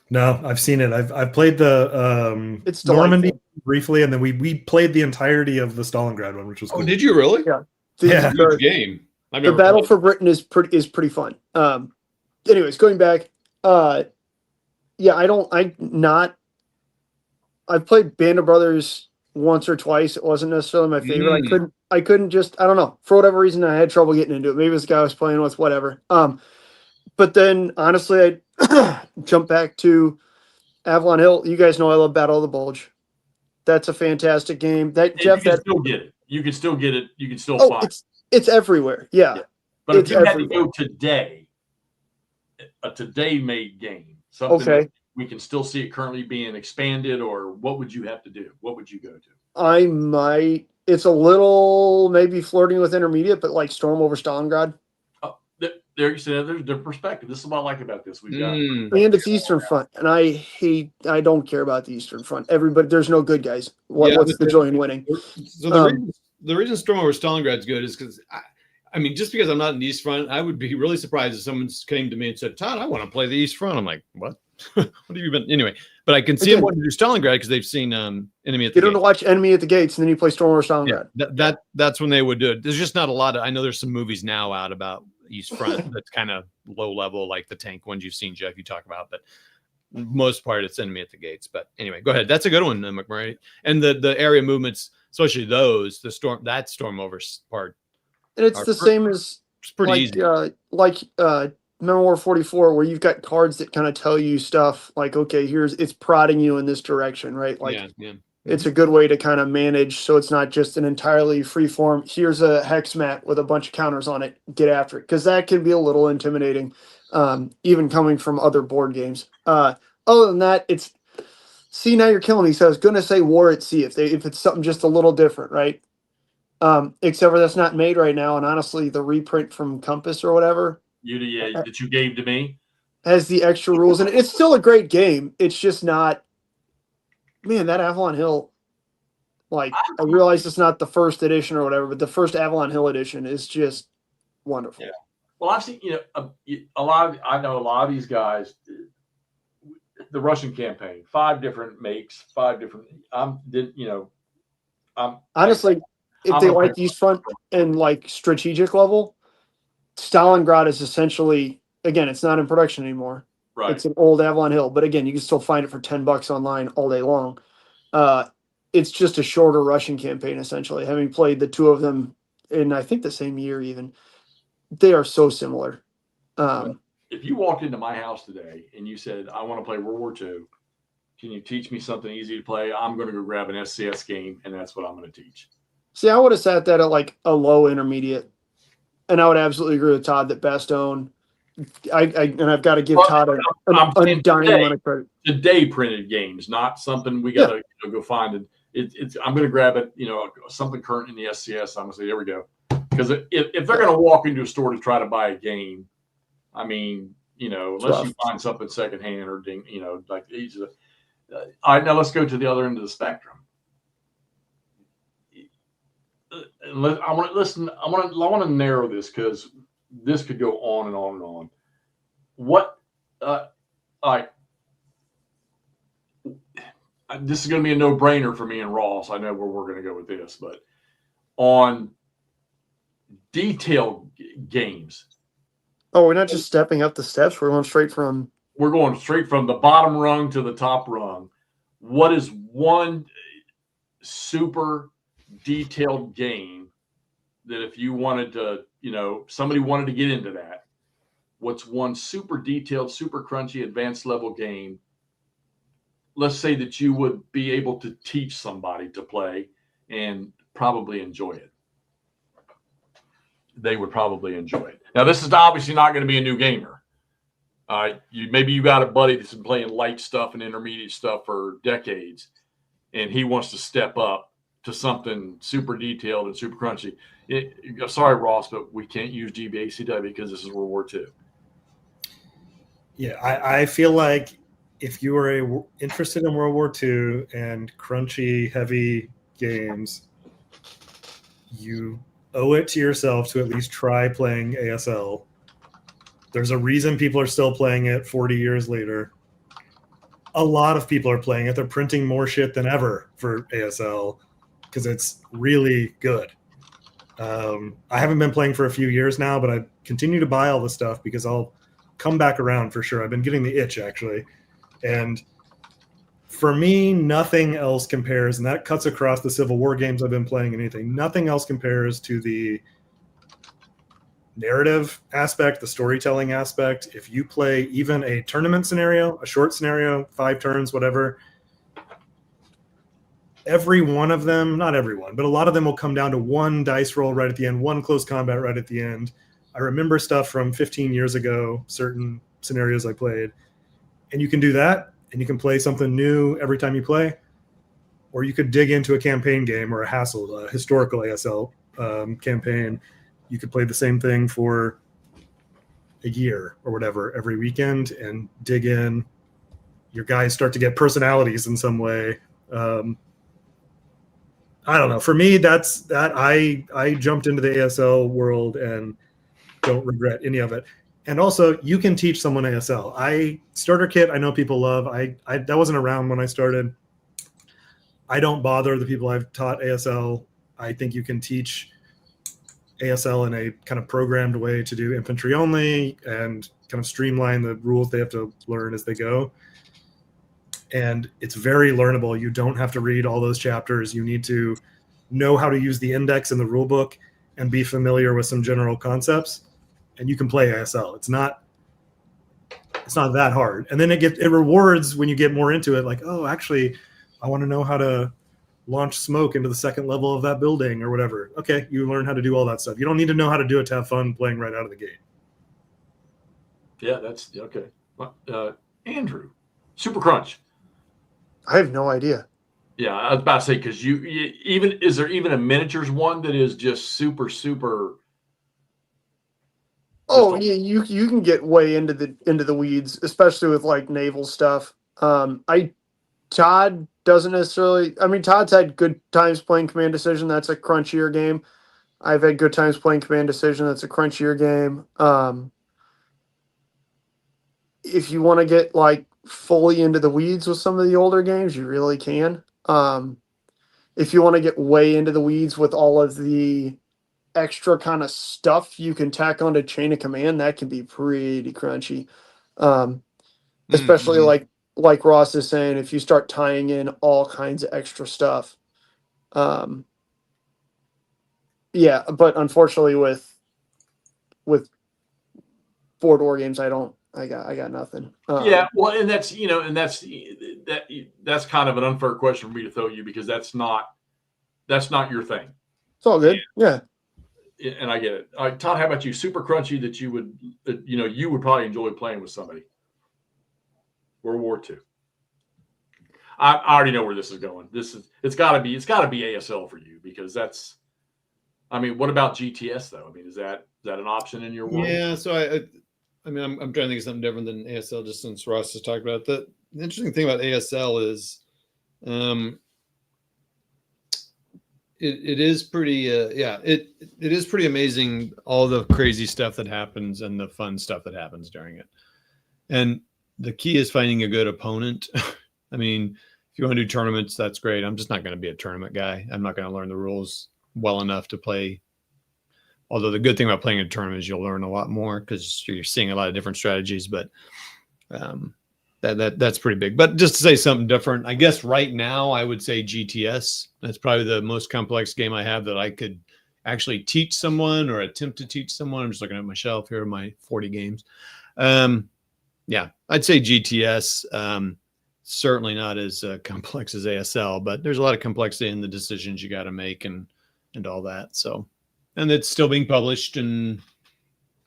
No, I've seen it. I've played the It's Normandy delightful. briefly, and then we played the entirety of the Stalingrad one, which was cool. Oh, did you really? Yeah. Yeah. Good game. The Battle for Britain is pretty fun. Anyways, going back, I've played Band of Brothers once or twice. It wasn't necessarily my favorite. I couldn't just, I don't know, for whatever reason I had trouble getting into it. Maybe it was the guy I was playing with, whatever. But then honestly I jumped back to Avalon Hill. You guys know I love Battle of the Bulge. That's a fantastic game. That Jeff, you can still get it. You can still get it. You can still find it. It's everywhere. Yeah. But if you had to everywhere. go today, a today made game, something that we can still see it currently being expanded, or what would you have to do? What would you go to? It's a little maybe flirting with intermediate, but like Storm over Stalingrad. There you see, there's a different perspective. This is what I like about this. We've got And it's Eastern Front, and I don't care about the Eastern Front. Everybody, there's no good guys. What's the joy in winning? So the reason Storm over Stalingrad's good is because I mean, just because I'm not in the East Front, I would be really surprised if someone came to me and said, "Todd, I want to play the East Front." I'm like, "What? What have you been?" Anyway, but I can see them wanting to do Stalingrad because they've seen Enemy at the Gates. You don't watch Enemy at the Gates, and then you play Storm over Stalingrad. Yeah, that's when they would do it. There's just not a lot of. I know there's some movies now out about East Front that's kind of low level, like the tank ones you've seen, Jeff. You talk about, but most part it's Enemy at the Gates. But anyway, go ahead. That's a good one, McMurray. And the area movements, especially those, storm over part. And it's the same as it's pretty easy. Memoir 44, where you've got cards that kind of tell you stuff like, okay, it's prodding you in this direction, right? Like, it's a good way to kind of manage, so it's not just an entirely free form. Here's a hex mat with a bunch of counters on it. Get after it, because that can be a little intimidating, even coming from other board games. Other than that, now you're killing me. So I was going to say War at Sea if it's something just a little different, right? Except for that's not made right now, and honestly, the reprint from Compass or whatever that you gave to me has the extra rules, and it's still a great game. It's just not. Man, that Avalon Hill, I realize it's not the first edition or whatever, but the first Avalon Hill edition is just wonderful. Yeah. Well, I've seen, I know a lot of these guys, the Russian campaign, 5 different makes, 5 different, honestly, if they like East Front and like strategic level, Stalingrad is essentially, again, it's not in production anymore. Right. It's an old Avalon Hill, but again, you can still find it for $10 online all day long. It's just a shorter Russian campaign, essentially. Having played the 2 of them in I think the same year even. They are so similar. If you walked into my house today and you said, I want to play World War II, can you teach me something easy to play? I'm going to go grab an SCS game, and that's what I'm going to teach. See, I would have sat that at like a low intermediate, and I would absolutely agree with Todd that Bastogne. And I've got to give Todd an undying amount of credit. Today printed games, not something we got to go find. I'm going to grab it, something current in the SCS. I'm going to say, there we go. Because if they're going to walk into a store to try to buy a game, I mean, unless you find something secondhand or like these. All right, now let's go to the other end of the spectrum. I want to narrow this because this could go on and on and on. What? All right. This is going to be a no-brainer for me and Ross. I know where we're going to go with this, but on detailed games. Oh, we're not just stepping up the steps. We're going straight from the bottom rung to the top rung. What is one super detailed game that if you wanted to, somebody wanted to get into that, what's one super detailed, super crunchy, advanced level game, let's say that you would be able to teach somebody to play and probably enjoy it? They would probably enjoy it. Now, this is obviously not going to be a new gamer. Maybe you got a buddy that's been playing light stuff and intermediate stuff for decades, and he wants to step up to something super detailed and super crunchy. Sorry, Ross, but we can't use GBACW because this is World War II. Yeah, I feel like if you are interested in World War II and crunchy, heavy games, you owe it to yourself to at least try playing ASL. There's a reason people are still playing it 40 years later. A lot of people are playing it. They're printing more shit than ever for ASL because it's really good. I haven't been playing for a few years now, but I continue to buy all the stuff because I'll come back around for sure. I've been getting the itch, actually. And for me, nothing else compares, and that cuts across the Civil War games I've been playing and anything. Nothing else compares to the narrative aspect, the storytelling aspect. If you play even a tournament scenario, a short scenario, 5 turns, whatever, every one of them, not everyone, but a lot of them will come down to one dice roll right at the end, one close combat right at the end. I remember stuff from 15 years ago, certain scenarios I played, and you can do that, and you can play something new every time you play, or you could dig into a campaign game or a historical ASL campaign. You could play the same thing for a year or whatever every weekend and dig in. Your guys start to get personalities in some way. I don't know. For me, that's that. I jumped into the ASL world and don't regret any of it. And also, you can teach someone ASL. Starter kit, I know people love. That wasn't around when I started. I don't bother the people I've taught ASL. I think you can teach ASL in a kind of programmed way to do infantry only and kind of streamline the rules they have to learn as they go. And it's very learnable. You don't have to read all those chapters. You need to know how to use the index in the rule book and be familiar with some general concepts, and you can play ASL. It's not that hard. And then it rewards when you get more into it, like, oh, actually, I want to know how to launch smoke into the second level of that building or whatever. Okay, you learn how to do all that stuff. You don't need to know how to do it to have fun playing right out of the gate. Yeah, that's okay. Andrew, Super Crunch. I have no idea. Yeah, I was about to say, because is there even a miniatures one that is just super? Oh yeah, you can get way into the weeds, especially with like naval stuff. Todd doesn't necessarily. I mean, Todd's had good times playing Command Decision. That's a crunchier game. I've had good times playing Command Decision. That's a crunchier game. If you want to get like fully into the weeds with some of the older games, you really can. If you want to get way into the weeds with all of the extra kind of stuff you can tack onto Chain of Command, that can be pretty crunchy. Especially like Ross is saying, if you start tying in all kinds of extra stuff, Yeah, but unfortunately with board war games, I got nothing. Yeah, well, and that's that's kind of an unfair question for me to throw you because that's not your thing. It's all good. Yeah. And I get it. Todd, how about you? Super crunchy that you would you would probably enjoy playing with somebody. World War II. I already know where this is going. It's got to be ASL for you because that's. I mean, what about GTS though? I mean, is that an option in your world? Yeah, so I mean, I'm trying to think of something different than ASL. Just since Ross has talked about it. The interesting thing about ASL is, it is pretty it is pretty amazing all the crazy stuff that happens and the fun stuff that happens during it. And the key is finding a good opponent. I mean, if you want to do tournaments, that's great. I'm just not going to be a tournament guy. I'm not going to learn the rules well enough to play. Although the good thing about playing a tournament is you'll learn a lot more because you're seeing a lot of different strategies, but that's pretty big. But just to say something different, I guess right now I would say GTS. That's probably the most complex game I have that I could actually teach someone or attempt to teach someone. I'm just looking at my shelf here, my 40 games. Yeah, I'd say GTS. Certainly not as complex as ASL, but there's a lot of complexity in the decisions you got to make and all that. So, and it's still being published, and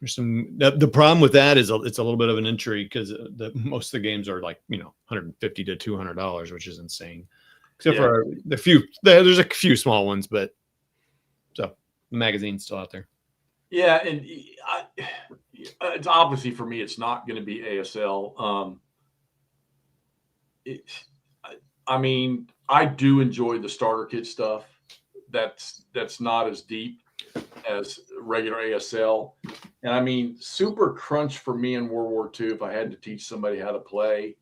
there's some. The problem with that is it's a little bit of an entry because most of the games are like $150 to $200, which is insane. Except for the few, there's a few small ones, but so the magazine's still out there. Yeah, and it's obviously for me, it's not going to be ASL. I mean, I do enjoy the starter kit stuff. That's not as deep as regular ASL. And I mean, Super Crunch for me in World War II, if I had to teach somebody how to play,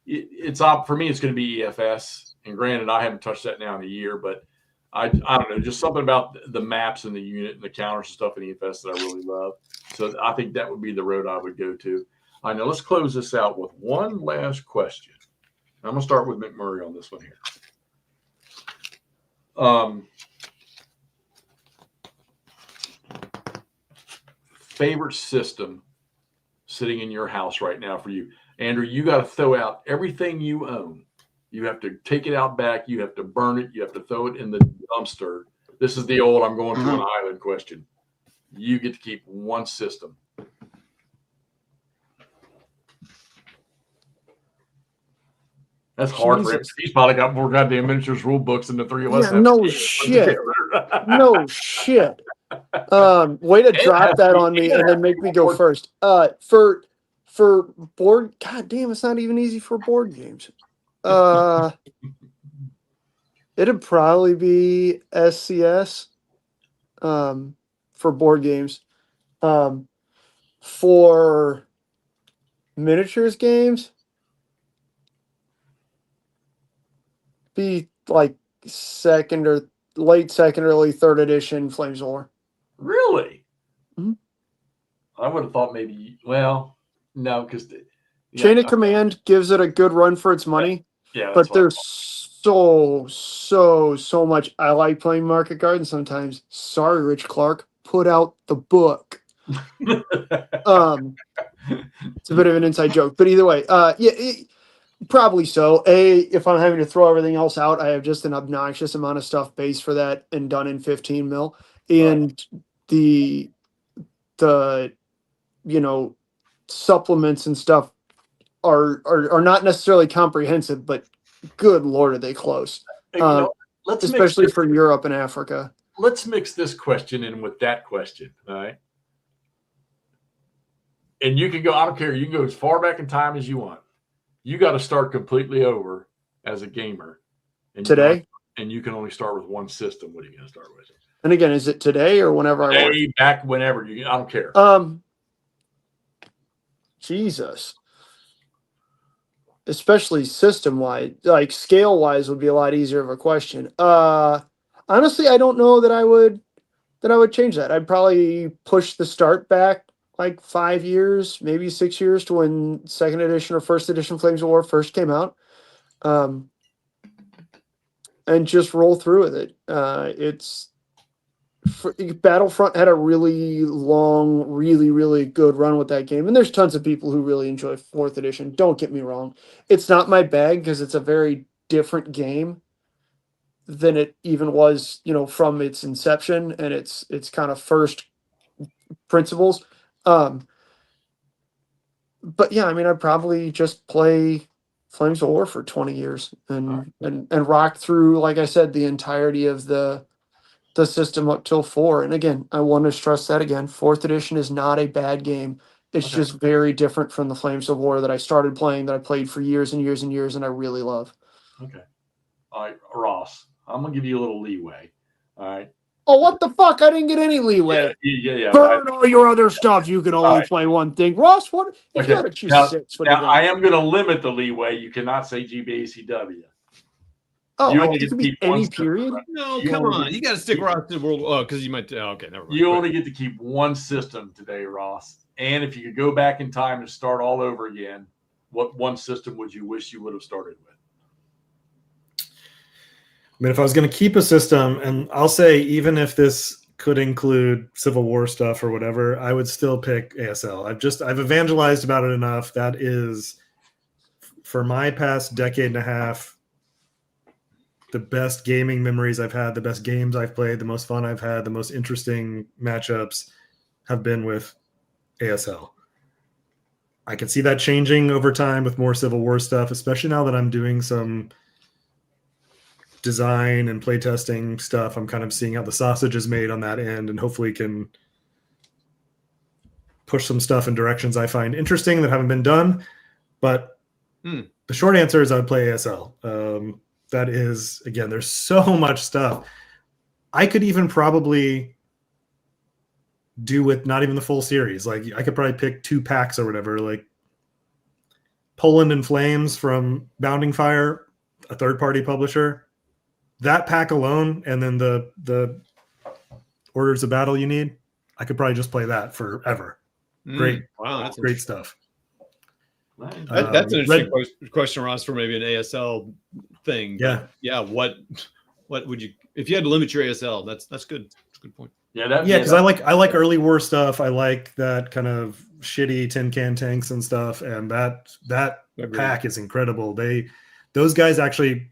it's for me, it's going to be EFS. And granted, I haven't touched that now in a year, but I don't know, just something about the maps and the unit and the counters and stuff in EFS that I really love. So I think that would be the road I would go to. All right, now let's close this out with one last question. I'm going to start with McMurray on this one here. Favorite system sitting in your house right now for you? Andrew, you got to throw out everything you own. You have to take it out back. You have to burn it. You have to throw it in the dumpster. This is the old I'm going to an island question. You get to keep one system. That's hard for him. He's probably got more goddamn miniatures rule books than the three of us. Yeah, no shit. No shit. Way to drop that on me and then make me go first. For board, god damn, it's not even easy for board games. It'd probably be SCS for board games. For miniatures games, be like late second or early third edition Flames of War. Really? Mm-hmm. I would have thought maybe. Well, no, because Chain of Command gives it a good run for its money. Yeah, but there's so much. I like playing Market Garden sometimes. Sorry, Rich Clark, put out the book. It's a bit of an inside joke, but either way, probably so. If I'm having to throw everything else out, I have just an obnoxious amount of stuff based for that and done in 15 mil. And the supplements and stuff are not necessarily comprehensive, but good Lord, are they close? Especially for Europe and Africa. Let's mix this question in with that question, all right? And you can go, I don't care, you can go as far back in time as you want. You got to start completely over as a gamer. And today? You can only start with one system. What are you going to start with? And again, is it today or whenever I want? Back whenever. I don't care. Jesus. Especially system-wise. Like scale-wise would be a lot easier of a question. Honestly, I don't know that I would change that. I'd probably push the start back like 5 years, maybe 6 years to when second edition or first edition Flames of War first came out. And just roll through with it. It's Battlefront had a really long, really, really good run with that game. And there's tons of people who really enjoy 4th edition. Don't get me wrong. It's not my bag because it's a very different game than it even was, from its inception and its kind of first principles. But yeah, I mean, I'd probably just play Flames of War for 20 years and rock through, like I said, the entirety of the system up till 4. And again, I want to stress that again. 4th edition is not a bad game. It's just very different from the Flames of War that I started playing, that I played for years and years and years, and I really love. Okay. All right, Ross, I'm going to give you a little leeway. All right. Oh, what the fuck? I didn't get any leeway. Yeah. Burn all your other stuff. You can only play one thing. Ross, what? If you had to choose 6, what do you I am going to limit the leeway. You cannot say GBACW. Oh, you I only get get to to keep any one period? system. No, You come only on. You got to stick around to the world. Oh, because you might. Okay, never mind. You only get to keep one system today, Ross. And if you could go back in time and start all over again, what one system would you wish you would have started with? I mean, if I was going to keep a system, and I'll say even if this could include Civil War stuff or whatever, I would still pick ASL. I've evangelized about it enough. That is, for my past decade and a half, the best gaming memories I've had, the best games I've played, the most fun I've had, the most interesting matchups have been with ASL. I can see that changing over time with more Civil War stuff, especially now that I'm doing some design and playtesting stuff. I'm kind of seeing how the sausage is made on that end, and hopefully can push some stuff in directions I find interesting that haven't been done. But the short answer is I'd play ASL. That is, again, there's so much stuff. I could even probably do with not even the full series. Like, I could probably pick 2 packs or whatever, like Poland and Flames from Bounding Fire, a third-party publisher. That pack alone, and then the Orders of Battle you need, I could probably just play that forever. Great. Wow, that's great stuff. That's an interesting question, Ross, for maybe an ASL thing. Yeah. But yeah. What would you, if you had to limit your ASL? That's good. That's a good point. Yeah. Because I like early war stuff. I like that kind of shitty tin can tanks and stuff. And that pack is incredible. Those guys actually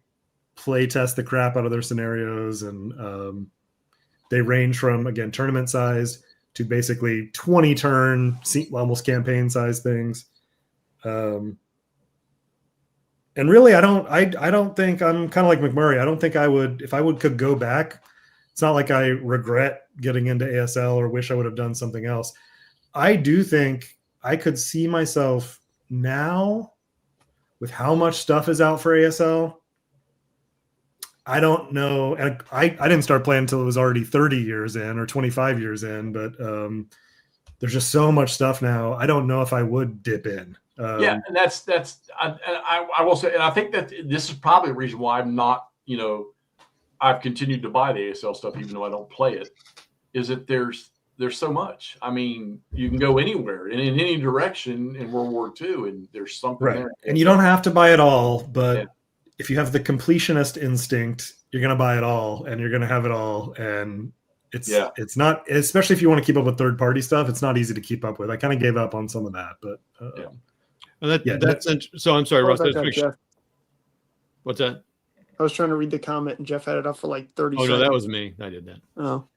play test the crap out of their scenarios, and they range from, again, tournament size to basically 20 turn, almost campaign size things. And really, I don't think, I'm kind of like McMurray. I don't think I would, if I could go back. It's not like I regret getting into ASL or wish I would have done something else. I do think I could see myself now with how much stuff is out for ASL. I don't know. And I didn't start playing until it was already 30 years in or 25 years in, but there's just so much stuff now. I don't know if I would dip in. And I will say, and I think that this is probably the reason why I'm not, I've continued to buy the ASL stuff, even though I don't play it, is that there's so much. I mean, you can go anywhere and in any direction in World War II, and there's something there. And you don't have to buy it all, but if you have the completionist instinct, you're going to buy it all, and you're going to have it all. And it's not, especially if you want to keep up with third-party stuff, it's not easy to keep up with. I kind of gave up on some of that, but so I'm sorry, Russ. What's that? I was trying to read the comment, and Jeff had it up for like 30 seconds. Oh, no, that was me. I did that. Oh.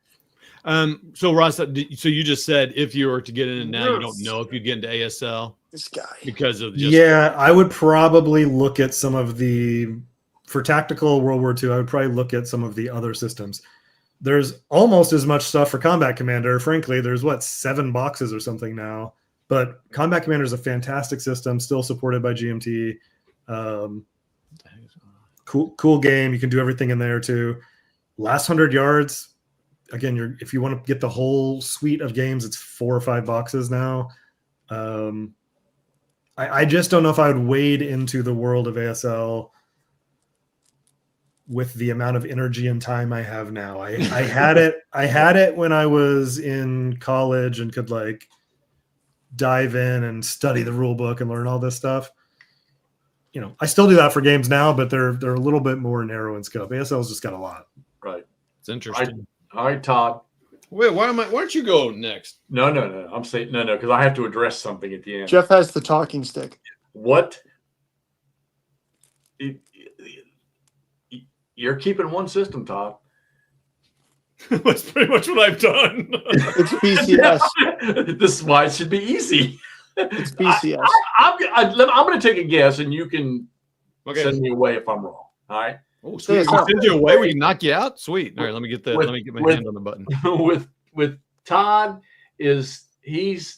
So Ross, so you just said if you were to get in now, you don't know if you'd get into ASL. This guy. Because of I would probably look at some of for tactical World War II, I would probably look at some of the other systems. There's almost as much stuff for Combat Commander. Frankly, there's 7 boxes or something now. But Combat Commander is a fantastic system, still supported by GMT. Cool game. You can do everything in there too. Last 100 yards. Again, if you want to get the whole suite of games, it's 4 or 5 boxes now. I just don't know if I would wade into the world of ASL with the amount of energy and time I have now. I had it when I was in college and could dive in and study the rule book and learn all this stuff. I still do that for games now, but they're a little bit more narrow in scope. ASL's just got a lot. Right. It's interesting. All right, Todd. Wait, why don't you go next? No. I'm saying no, because I have to address something at the end. Jeff has the talking stick. What? You're keeping one system, Todd. That's pretty much what I've done. It's BCS. This is why it should be easy. It's BCS. I'm going to take a guess, and you can Okay. send me away if I'm wrong. All right. Oh, sweet. Yeah, Send you away. We can knock you out. Sweet. All right, let me get With- let me get my with- hand on the button. with Todd is he's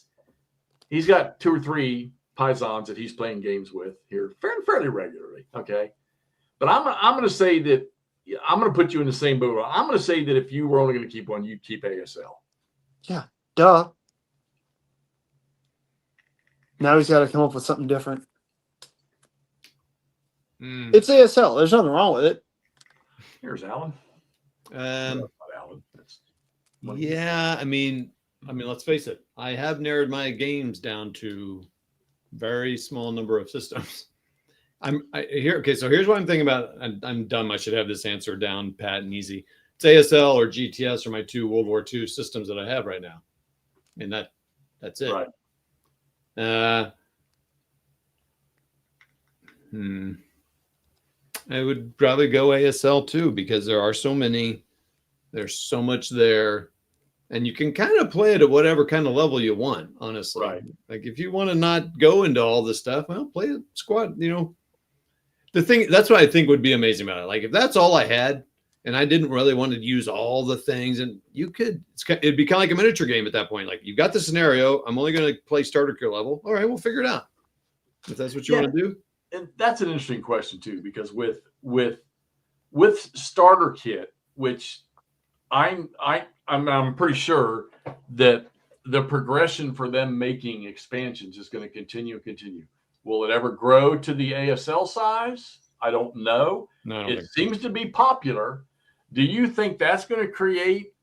got 2 or 3 Pisons that he's playing games with here fairly regularly. Okay, but I'm going to say that I'm going to put you in the same boat. I'm going to say that if you were only going to keep one, you'd keep ASL. Duh. Now he's got to come up with something different. Mm. It's ASL. There's nothing wrong with it. Here's Alan. Um, Not Alan. That's yeah, I mean, let's face it. I have narrowed my games down to very small number of systems. Okay. So here's what I'm thinking about. I'm dumb. I should have this answer down pat and easy. It's ASL or GTS are my 2 World War II systems that I have right now, and that's it. Right. I would probably go ASL too because there are so many. There's so much there, and you can kind of play it at whatever kind of level you want. Honestly, Right. Like if you want to not go into all this stuff, well, play a squad. The thing that's what I think would be amazing about it. Like if that's all I had, and I didn't really want to use all the things, and it'd be kind of like a miniature game at that point. Like you've got the scenario. I'm only going to play starter kit level. All right, we'll figure it out. If that's what you want to do. And that's an interesting question too, because with starter kit, which I'm pretty sure that the progression for them making expansions is going to continue. Will it ever grow to the ASL size? I don't know. No, I don't It think so. seems to be popular. Do you think that's going to create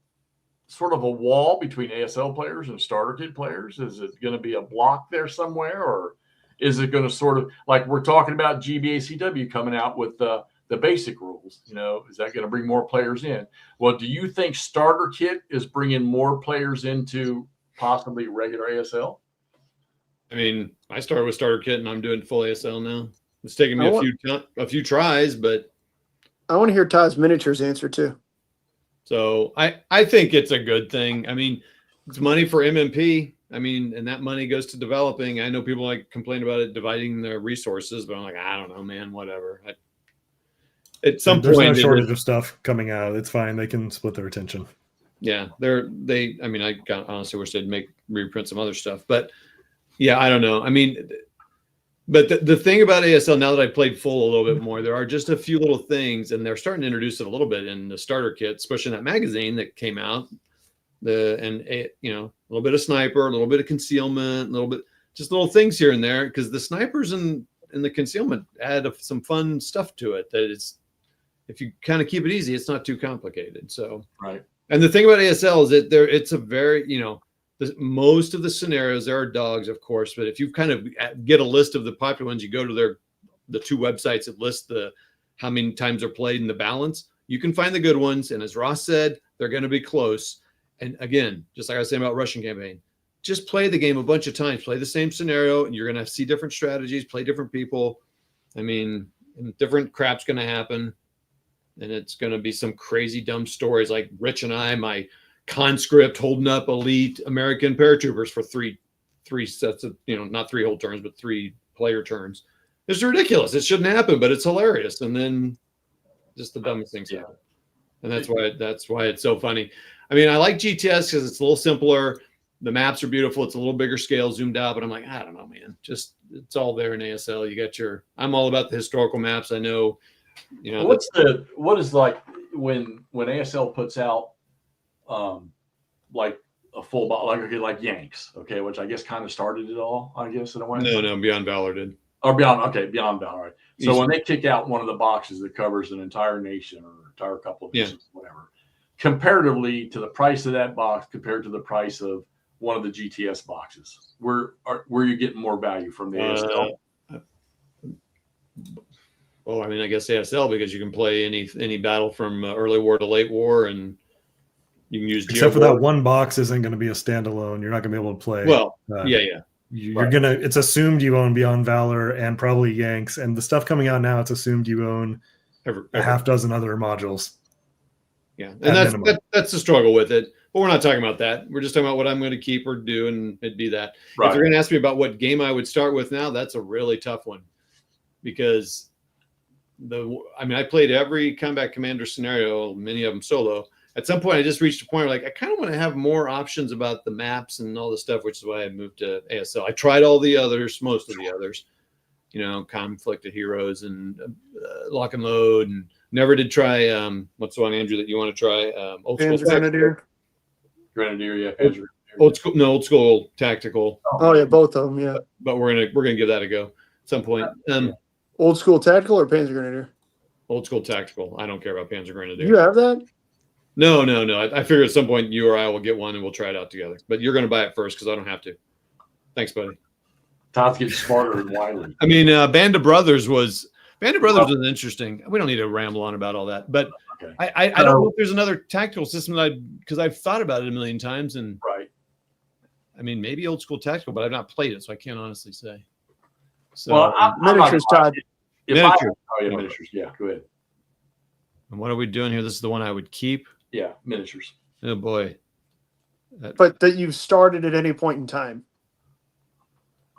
sort of a wall between ASL players and starter kit players? Is it going to be a block there somewhere, or is it going to sort of like we're talking about GBACW coming out with the basic rules? Is that going to bring more players in? Well, do you think starter kit is bringing more players into possibly regular ASL? I mean, I started with starter kit and I'm doing full ASL now. It's taking me a few tries, but I want to hear Todd's miniatures answer too. so I think it's a good thing. I mean, it's money for MMP. I mean, and that money goes to developing. I know people like complain about it dividing their resources, but I'm like, I don't know, man, whatever. At some There's point, no shortage of stuff coming out. It's fine. They can split their attention. yeah, I honestly wish they'd reprint some other stuff, but yeah, I don't know. I mean, but the thing about ASL, now that I've played full a little bit more, there are just a few little things, and they're starting to introduce it a little bit in the starter kit, especially in that magazine that came out. A little bit of sniper, a little bit of concealment, just little things here and there, because the snipers and the concealment add some fun stuff to it. That it's, if you kind of keep it easy, it's not too complicated. So Right. And the thing about ASL is that it's a very, most of the scenarios, there are dogs, of course, but if you kind of get a list of the popular ones, you go to the 2 websites that list how many times they're played and the balance, you can find the good ones. And as Ross said, they're going to be close. And again, just like I was saying about Russian campaign, just play the game a bunch of times, play the same scenario, and you're going to see different strategies, play different people. I mean, and different crap's going to happen. And it's going to be some crazy, dumb stories like Rich and I, my conscript holding up elite American paratroopers for three sets of, not 3 whole turns, but 3 player turns. It's ridiculous. It shouldn't happen, but it's hilarious. And then just the dumbest things happen. And that's why it's so funny. I mean, I like GTS because it's a little simpler. The maps are beautiful. It's a little bigger scale, zoomed out. But I'm like, I don't know, man. Just it's all there in ASL. You got I'm all about the historical maps. I know. What is like when ASL puts out like a full like Yanks, okay, which I guess kind of started it all, I guess, in a way. No, Beyond Valor did. Or Beyond Valor. Right. So when they kick out one of the boxes that covers an entire nation or entire couple of nations, whatever, comparatively to the price of that box compared to the price of one of the GTS boxes, where you getting more value from the ASL? Well, I mean, I guess ASL, because you can play any battle from early war to late war, and You can use Except for that Geoboard. one box isn't going to be a standalone. You're not going to be able to play. Well, yeah. You're gonna. It's assumed you own Beyond Valor and probably Yanks, and the stuff coming out now. It's assumed you own a half dozen other modules. Yeah, and that's the struggle with it. But we're not talking about that. We're just talking about what I'm going to keep or do, and it'd be that. Right. If you're going to ask me about what game I would start with now, that's a really tough one, because I played every Combat Commander scenario, many of them solo. At some point, I just reached a point where, like, I kind of want to have more options about the maps and all the stuff, which is why I moved to ASL. I tried all the others, most of the others, Conflicted Heroes and Lock and Load, and never did try what's the one, Andrew, that you want to try? Old School Grenadier. Grenadier, yeah. Old School Tactical. Oh yeah, both of them, yeah. But we're gonna give that a go at some point. Old School Tactical or Panzer Grenadier? Old School Tactical. I don't care about Panzer Grenadier. You have that? No. I figure at some point you or I will get one and we'll try it out together. But you're going to buy it first because I don't have to. Thanks, buddy. Todd's getting smarter and wiser. I mean, Band of Brothers was interesting. We don't need to ramble on about all that. But okay. I don't know if there's another tactical system because I've thought about it a million times. And right. I mean, maybe Old School Tactical, but I've not played it, so I can't honestly say. So, well, miniatures, Todd. Miniatures. Yeah, go ahead. And what are we doing here? This is the one I would keep. Yeah, miniatures. Oh boy. But that you've started at any point in time.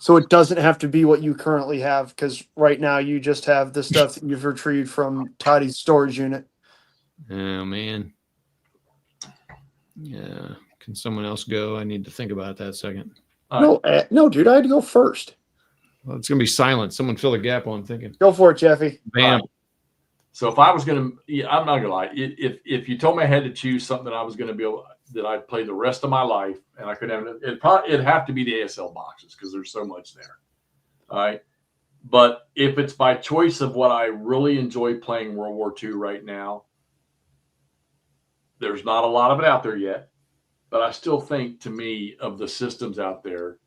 So it doesn't have to be what you currently have, because right now you just have the stuff that you've retrieved from Toddy's storage unit. Oh man. Yeah. Can someone else go? I need to think about that a second. No, dude, I had to go first. Well, it's gonna be silent. Someone fill a gap while I'm thinking. Go for it, Jeffy. Bam. So if I was going to, I'm not going to lie. If you told me I had to choose something that I was going to be able, that I'd play the rest of my life, and I could have, it'd have to be the ASL boxes because there's so much there. All right. But if it's by choice of what I really enjoy playing World War II right now, there's not a lot of it out there yet. But I still think, to me, of the systems out there,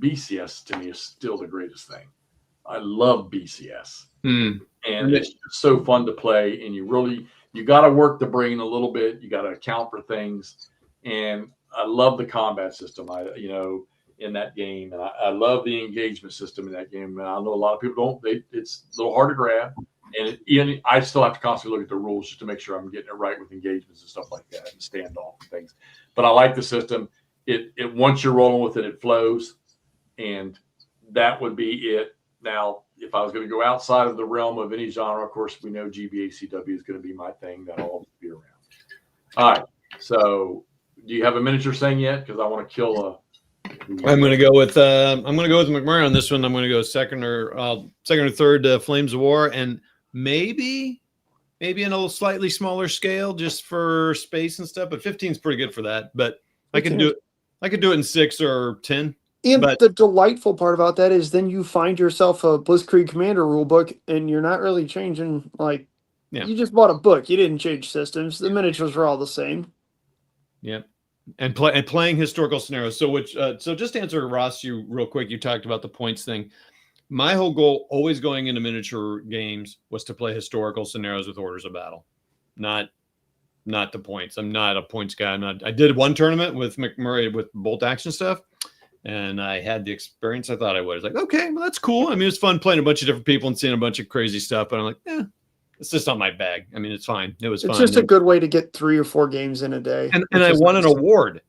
BCS to me is still the greatest thing. I love BCS. And it's so fun to play, and you got to work the brain a little bit. You got to account for things, and I love the combat system. In that game, and I love the engagement system in that game. And I know a lot of people don't. It's a little hard to grab, and I still have to constantly look at the rules just to make sure I'm getting it right with engagements and stuff like that, and standoff and things. But I like the system. It once you're rolling with it, it flows, and that would be it. Now, if I was going to go outside of the realm of any genre, of course, we know GBACW is going to be my thing. That'll always be around. All right. So, do you have a miniature thing yet? Because I want to kill I'm going to go with McMurray on this one. I'm going to go second or third Flames of War, and maybe in a little slightly smaller scale just for space and stuff. But 15 is pretty good for that. But I can do it. I could do it in 6 or 10. And the delightful part about that is then you find yourself a Blitzkrieg Commander rulebook, and you're not really changing. You just bought a book. You didn't change systems. The miniatures were all the same. Yeah, and playing historical scenarios. So just to answer Ross, you real quick. You talked about the points thing. My whole goal, always going into miniature games, was to play historical scenarios with orders of battle, not the points. I'm not a points guy. I did one tournament with McMurray with bolt action stuff. And I had the experience I thought I would. I was like, okay, well, that's cool. I mean, it's fun playing a bunch of different people and seeing a bunch of crazy stuff. But I'm like, it's just not my bag. I mean, it's fine. It was fun. It's just a good way to get 3 or 4 games in a day. And I won an award.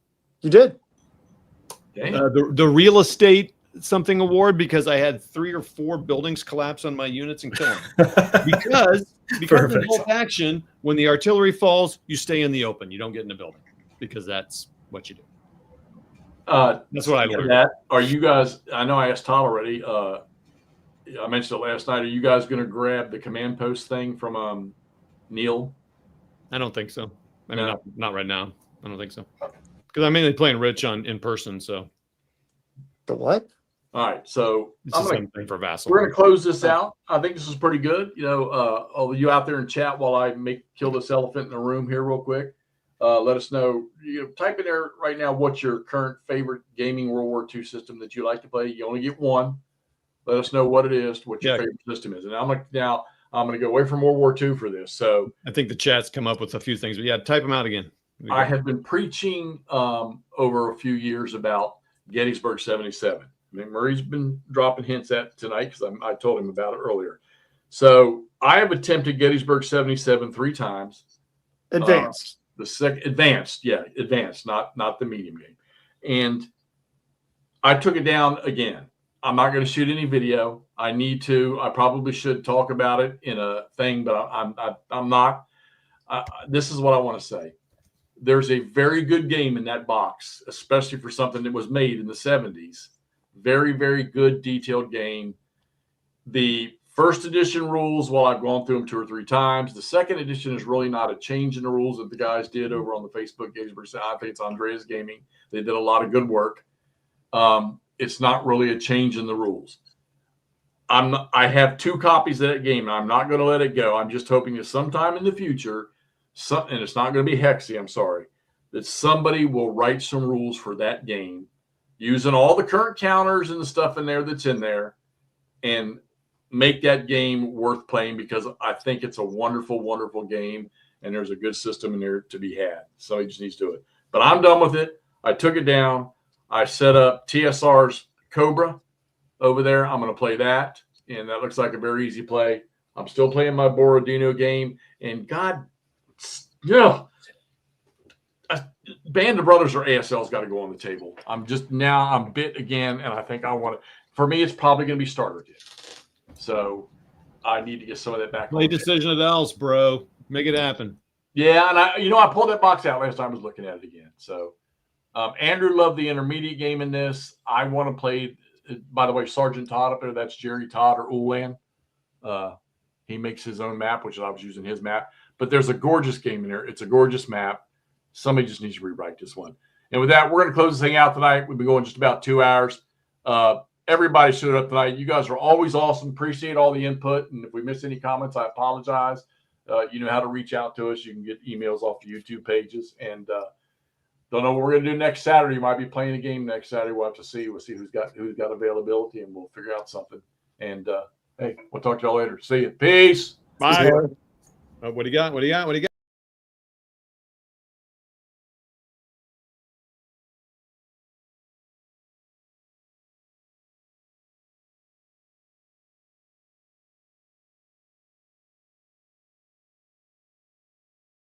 You did? The real estate something award, because I had 3 or 4 buildings collapse on my units and kill them. because of bolt action, when the artillery falls, you stay in the open. You don't get in the building because that's what you do. That's what I learned. Are you guys? I know I asked Todd already. I mentioned it last night. Are you guys going to grab the command post thing from Neil? I don't think so. I mean, not right now. I don't think so, because I'm mainly playing Rich in person. So the what? All right. So something for Vassal. We're going to close this out. I think this is pretty good. All you out there in chat while I kill this elephant in the room here real quick. Let us know. Type in there right now what's your current favorite gaming World War II system that you like to play. You only get one. Let us know what it is, what your favorite system is. And I'm going to go away from World War II for this. So I think the chat's come up with a few things. But type them out again. I have been preaching over a few years about Gettysburg 77. Murray's been dropping hints at tonight because I told him about it earlier. So I have attempted Gettysburg 77 3 times. Advanced. The second advanced, not the medium game. And I took it down again. I'm not going to shoot any video. I need to. I probably should talk about it in a thing, but I'm not. This is what I want to say. There's a very good game in that box, especially for something that was made in the 70s. Very, very good detailed game. The first edition rules, well, I've gone through them 2 or 3 times. The second edition is really not a change in the rules that the guys did over on the Facebook Gettysburg. I think it's Andreas Gaming. They did a lot of good work. It's not really a change in the rules. I have 2 copies of that game, and I'm not going to let it go. I'm just hoping that sometime in the future, and it's not going to be Hexy, I'm sorry, that somebody will write some rules for that game using all the current counters and the stuff in there that's in there and make that game worth playing, because I think it's a wonderful, wonderful game, and there's a good system in there to be had. So he just needs to do it. But I'm done with it. I took it down. I set up TSR's Cobra over there. I'm going to play that, and that looks like a very easy play. I'm still playing my Borodino game, and God, Band of Brothers or ASL's got to go on the table. I'm bit again, and I think I want to. For me, it's probably going to be starter kit. So I need to get some of that back. Play Decision of the Else, bro. Make it happen. Yeah, and I pulled that box out last time I was looking at it again. So Andrew loved the intermediate game in this. I want to play. By the way, Sergeant Todd up there, that's Jerry Todd or Ulan. He makes his own map, which I was using his map. But there's a gorgeous game in there. It's a gorgeous map. Somebody just needs to rewrite this one. And with that, we're going to close this thing out tonight. We've been going just about 2 hours. Everybody showed up tonight. You guys are always awesome. Appreciate all the input. And if we miss any comments, I apologize. You know how to reach out to us. You can get emails off the YouTube pages. And don't know what we're going to do next Saturday. You might be playing a game next Saturday. We'll have to see. We'll see who's got availability, and we'll figure out something. And hey, we'll talk to y'all later. See you. Peace. Bye. What do you got? What do you got? What do you got?